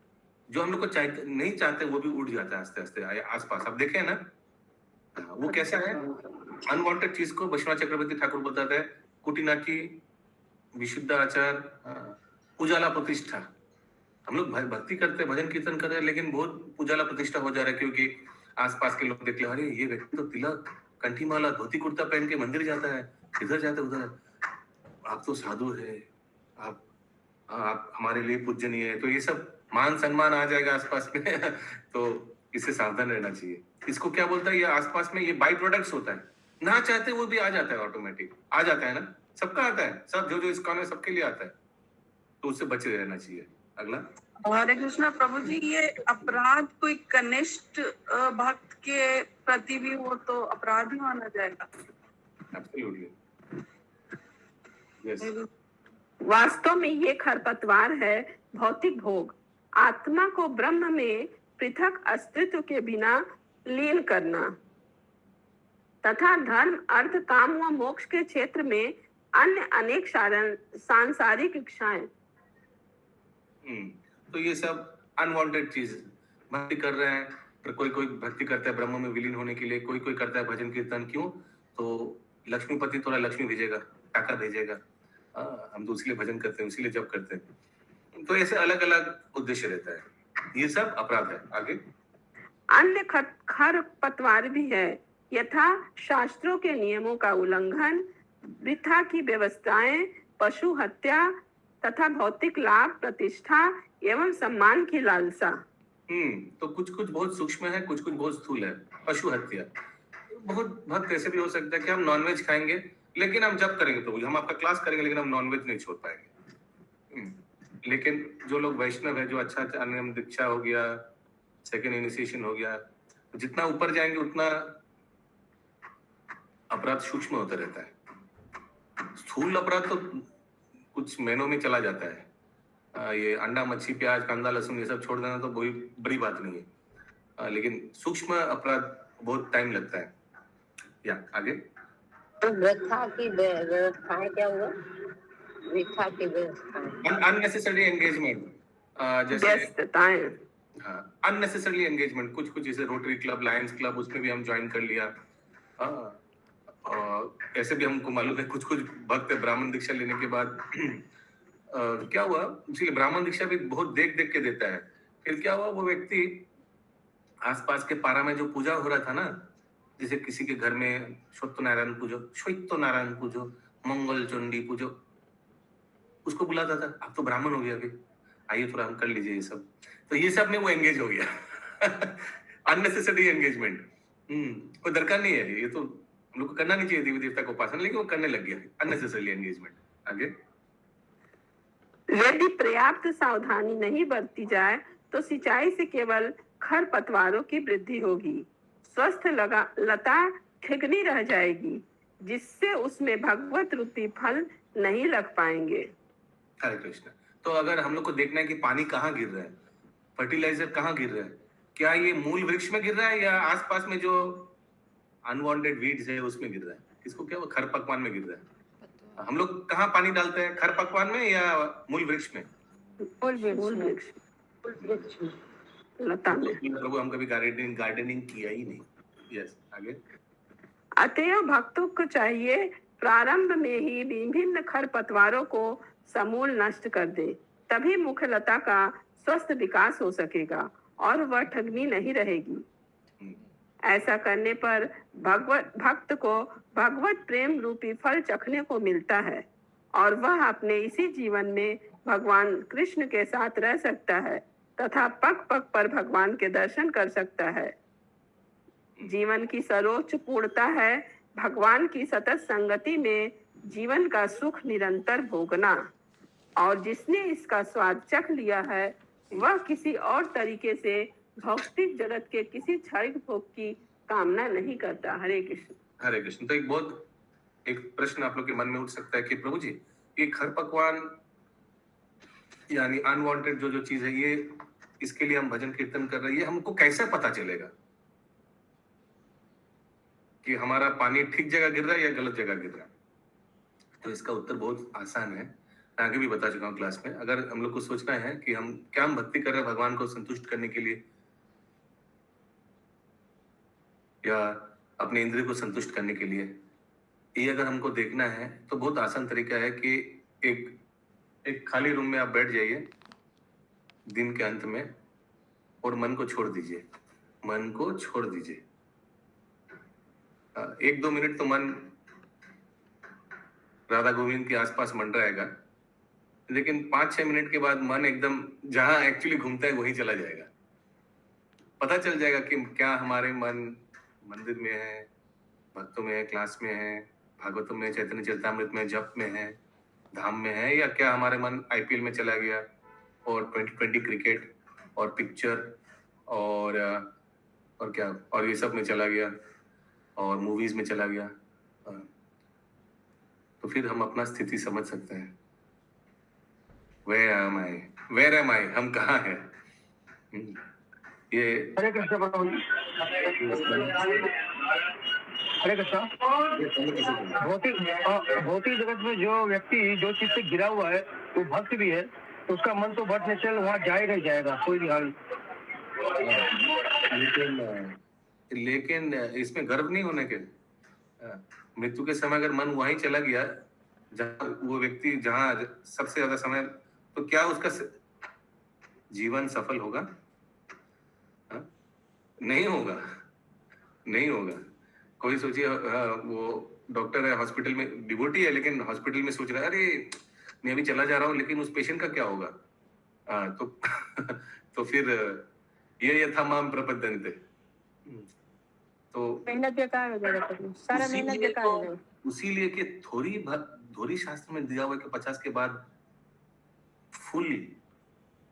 जो हम लोग को नहीं चाहते, वो भी उड़ जाता है आस्ते आस्ते आसपास। आप देखे ना, वो कैसा है? अनवांटेड चीज को वैष्णव चक्रवर्ती ठाकुर बताते हैं, कुटिनाटी, विशुद्ध आचार, उजाला प्रतिष्ठा। हम लोग भक्ति करते हैं, भजन कीर्तन कर रहे हैं, लेकिन बहुत उजाला प्रतिष्ठा हो जा रहा है, क्योंकि आसपास के लोग देख ले, अरे ये व्यक्ति तो तिलक, कंठी माला, धोती कुर्ता पहन के मंदिर जाता है, इधर जाता है उधर, आप तो साधु है, आप हमारे लिए पूजनीय है। तो ये सब मान सम्मान आ जाएगा आसपास में तो इससे सावधान रहना चाहिए। इसको क्या बोलता है, ये आसपास में ये बाई प्रोडक्ट्स होता है, ना चाहते वो भी आ जाता है, ऑटोमेटिक आ जाता है ना, सबका आता है, सब जो इसका है सबके लिए आता है, तो उससे बचे रहना चाहिए। अगला, हरे कृष्णा प्रभु जी, ये अपराध कोई कनिष्ठ भक्त के प्रति भी हो तो अपराध ही माना जाएगा? Absolutely, yes. वास्तव में ये खरपतवार है भौतिक भोग, आत्मा को ब्रह्म में पृथक अस्तित्व के बिना लीन करना, तथा धर्म, अर्थ, काम व मोक्ष के क्षेत्र में अन्य अनेक सांसारिक इच्छाएं। तो ये सब अनवांटेड चीज, भक्ति कर रहे हैं, पर कोई भक्ति करता है ब्रह्म में विलीन होने के लिए, कोई करता है भजन कीर्तन। क्यों? तो लक्ष्मीपति थोड़ा लक्ष्मी भेजेगा, टाका भेजेगा, हम तो उसके लिए भजन करते हैं, उसी लिए जप करते हैं। तो ऐसे अलग अलग उद्देश्य रहता है, ये सब अपराध है। आगे, अन्य खरपतवार भी है, यथा शास्त्रों के नियमों का उल्लंघन, वृथा की व्यवस्थाएं, पशु हत्या तथा भौतिक लाभ, प्रतिष्ठा एवं सम्मान की लालसा। तो कुछ बहुत सूक्ष्म है, कुछ बहुत स्थूल है। पशु हत्या, बहुत भक्त ऐसे भी हो सकता है कि हम नॉनवेज खाएंगे, लेकिन हम जब करेंगे प्रभु, हम आपका क्लास करेंगे, लेकिन हम नॉनवेज नहीं छोड़ पाएंगे। लेकिन जो लोग वैष्णव है, जो अच्छा नियम दीक्षा हो गया, सेकंड इनिशिएशन हो गया, जितना ऊपर जाएंगे उतना अपराध सूक्ष्म होता रहता है। स्थूल अपराध तो कुछ महीनों में चला जाता है। ये अंडा, मच्छी, प्याज, कांदा, लहसुन ये सब छोड़ देना तो कोई बड़ी बात नहीं है। लेकिन सूक्ष्म अपराध बहुत टाइम लगता है। या आगे तो वृथा की व्यवस्थाएं क्या हुआ? वृथा की व्यवस्थाएं अननेसेसरी एंगेजमेंट, जैसे व्यस्तताएं। हाँ अननेसेसरी एंगेजमेंट, कुछ कुछ जैसे रोटरी क्लब, लायंस क्लब, उसमें भी हम ज्वाइन कर लिया। हाँ, और ऐसे भी हमको मालूम है कुछ कुछ भक्त ब्राह्मण दीक्षा लेने के बाद क्या हुआ, इसलिए ब्राह्मण दीक्षा भी बहुत देख देख के देता है। फिर क्या हुआ, वो व्यक्ति आसपास के पारा में जो पूजा हो रहा था ना, जैसे किसी के घर में सत्यनारायण पूजो, मंगल चंडी पूजो, उसको बुलाता था, आप तो ब्राह्मण हो गया, अभी आइए थोड़ा हम कर लीजिए ये सब। तो ये सब में वो एंगेज हो गया। अननेसेसरी एंगेजमेंट, कोई दरकार नहीं है, ये तो हम लोग को करना नहीं चाहिए देवी देवता को उपासना, लेकिन वो करने लग गया अननेसेसरी एंगेजमेंट। आगे यदि पर्याप्त सावधानी नहीं बरती जाए तो सिंचाई से केवल खर पतवारों की वृद्धि होगी, स्वस्थ लता ठिकनी रह जाएगी, जिससे उसमें भगवत रूपी फल नहीं लग पाएंगे। हरे कृष्ण। तो अगर हम लोग को देखना है कि पानी कहाँ गिर रहा है, फर्टिलाइजर कहाँ गिर रहा है, क्या ये मूल वृक्ष में गिर रहा है या आसपास में जो अनवांटेड वीड्स है उसमें गिर रहा है, इसको क्या वो खर पकवान में गिर रहा है। हम लोग कहाँ पानी डालते हैं, खर पकवान में या मूल वृक्ष में? मूल वृक्ष लता में। प्रभु हम कभी गार्डनिंग किया ही नहीं। यस आगे। अतएव भक्तों को चाहिए प्रारंभ में ही विभिन्न खरपतवारों को समूल नष्ट कर दे, तभी मुख्य लता का स्वस्थ विकास हो सकेगा और वह ठगनी नहीं रहेगी। ऐसा करने पर भक्त को भगवत प्रेम रूपी फल चखने को मिलता है और वह अपने इसी जीवन में भगवान कृष्ण के साथ रह सकता है तथा पग पग पर भगवान के दर्शन कर सकता है। जीवन की सर्वोच्च पूर्णता है भगवान की सतत संगति में जीवन का सुख निरंतर भोगना, और जिसने इसका स्वाद चख लिया है वह किसी और तरीके से भौतिक जगत के किसी क्षणिक भोग की कामना नहीं करता। हरे कृष्ण। हरे कृष्ण। तो एक प्रश्न आप लोग के मन में उठ सकता है कि प्रभु जी ये खर पकवान यानी अनवांटेड जो चीज है, ये इसके लिए हम भजन कीर्तन कर रहे हैं, ये हमको कैसे पता चलेगा कि हमारा पानी ठीक जगह गिर रहा है या गलत जगह गिर रहा है? तो इसका उत्तर बहुत आसान है, मैं आगे भी बता चुका हूँ क्लास में। अगर हम लोग को सोचना है कि हम भक्ति कर रहे हैं भगवान को संतुष्ट करने के लिए या अपने इंद्रिय को संतुष्ट करने के लिए, ये अगर हमको देखना है तो बहुत आसान तरीका है कि एक खाली रूम में आप बैठ जाइए दिन के अंत में और मन को छोड़ दीजिए, मन को छोड़ दीजिए। 1-2 मिनट तो मन राधा गोविंद के आसपास मंडराएगा, लेकिन 5-6 मिनट के बाद मन एकदम जहां एक्चुअली घूमता है वहीं चला जाएगा। पता चल जाएगा कि क्या हमारे मन मंदिर में है, भक्तों में है, क्लास में है, भागवतम में, चैतन्य चरितामृत में, जप में है, धाम में है, या क्या हमारे मन आईपीएल में चला गया और 2020 क्रिकेट और पिक्चर और क्या और ये सब में चला गया और मूवीज में चला गया। तो फिर हम अपना स्थिति समझ सकते हैं। Where am I? हम कहाँ हैं? ये हरे कृष्ण प्रभु। हरे कृष्ण। भौतिक जगत में जो व्यक्ति जो चीज से गिरा हुआ है वो भक्त भी है, तो उसका मन तो बट नेचुरल वहाँ जाएगा ही जाएगा, कोई भी हाल। लेकिन इसमें गर्व नहीं होने के। मृत्यु के समय अगर मन वहीं चला गया जहाँ वो व्यक्ति जहाँ सबसे ज्यादा समय, तो क्या उसका जीवन सफल होगा? नहीं होगा, नहीं होगा। कोई सोचिए वो डॉक्टर है, हॉस्पिटल में डिवोटी है, लेकिन हॉस्पिटल में सोच रहा है अरे मैं अभी चला जा रहा हूँ, लेकिन उस पेशेंट का क्या होगा? तो फिर ये यथा माम प्रपद्यन्ते, तो मेहनत बेकार हो जाएगा, सारा मेहनत बेकार हो जाएगा। उसीलिए कि थोड़ी शास्त्र में दिया हुआ है कि 50 के बाद फुल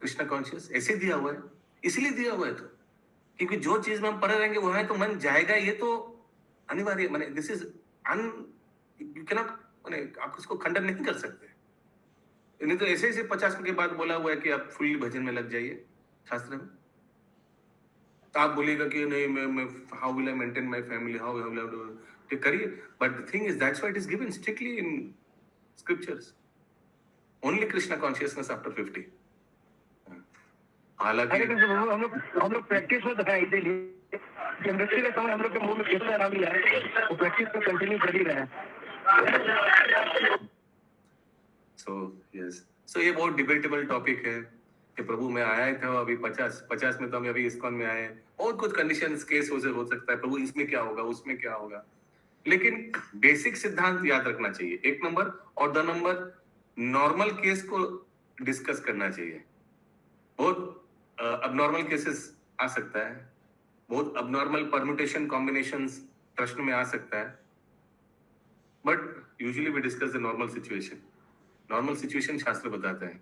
कृष्ण कॉन्शियस ऐसे दिया हुआ है, इसलिए दिया हुआ है। तो क्योंकि जो चीज में हम पढ़े रहेंगे वहां तो मन जाएगा, ये तो अनिवार्य, माने this is you can not, माने आप इसको खंडन नहीं कर सकते। नहीं तो ऐसे 50 के बाद बोला हुआ है कि आप फुल्ली भजन में लग जाइए शास्त्र में। तो आप बोलिएगा कि नहीं मैं how will I maintain my family, how will I करिए, but the thing is that's why it is given strictly in scriptures, only Krishna consciousness after 50। हालांकि हरे कृष्ण प्रभु, हम लोग प्रैक्टिस में दिखाई इसीलिए कि मृत्यु के समय हम लोग के मुंह में कितना नाम लिया है, वो प्रैक्टिस में कंटिन्यू कर ही रहे हैं। सो ये बहुत डिबेटेबल टॉपिक है कि प्रभु मैं आया था अभी 50 में, तो हम अभी इस्कॉन में आए, और कुछ कंडीशंस केस हो सकता है, प्रभु इसमें क्या होगा, उसमें क्या होगा, लेकिन बेसिक सिद्धांत याद रखना चाहिए, 1 नंबर, और 2 नंबर नॉर्मल केस को डिस्कस करना चाहिए। बहुत अबनॉर्मल केसेस आ सकता है, बहुत अबनॉर्मल परम्यूटेशन कॉम्बिनेशंस प्रश्न में आ सकता है, but usually we discuss the normal situation. Normal situation शास्त्र बताते हैं।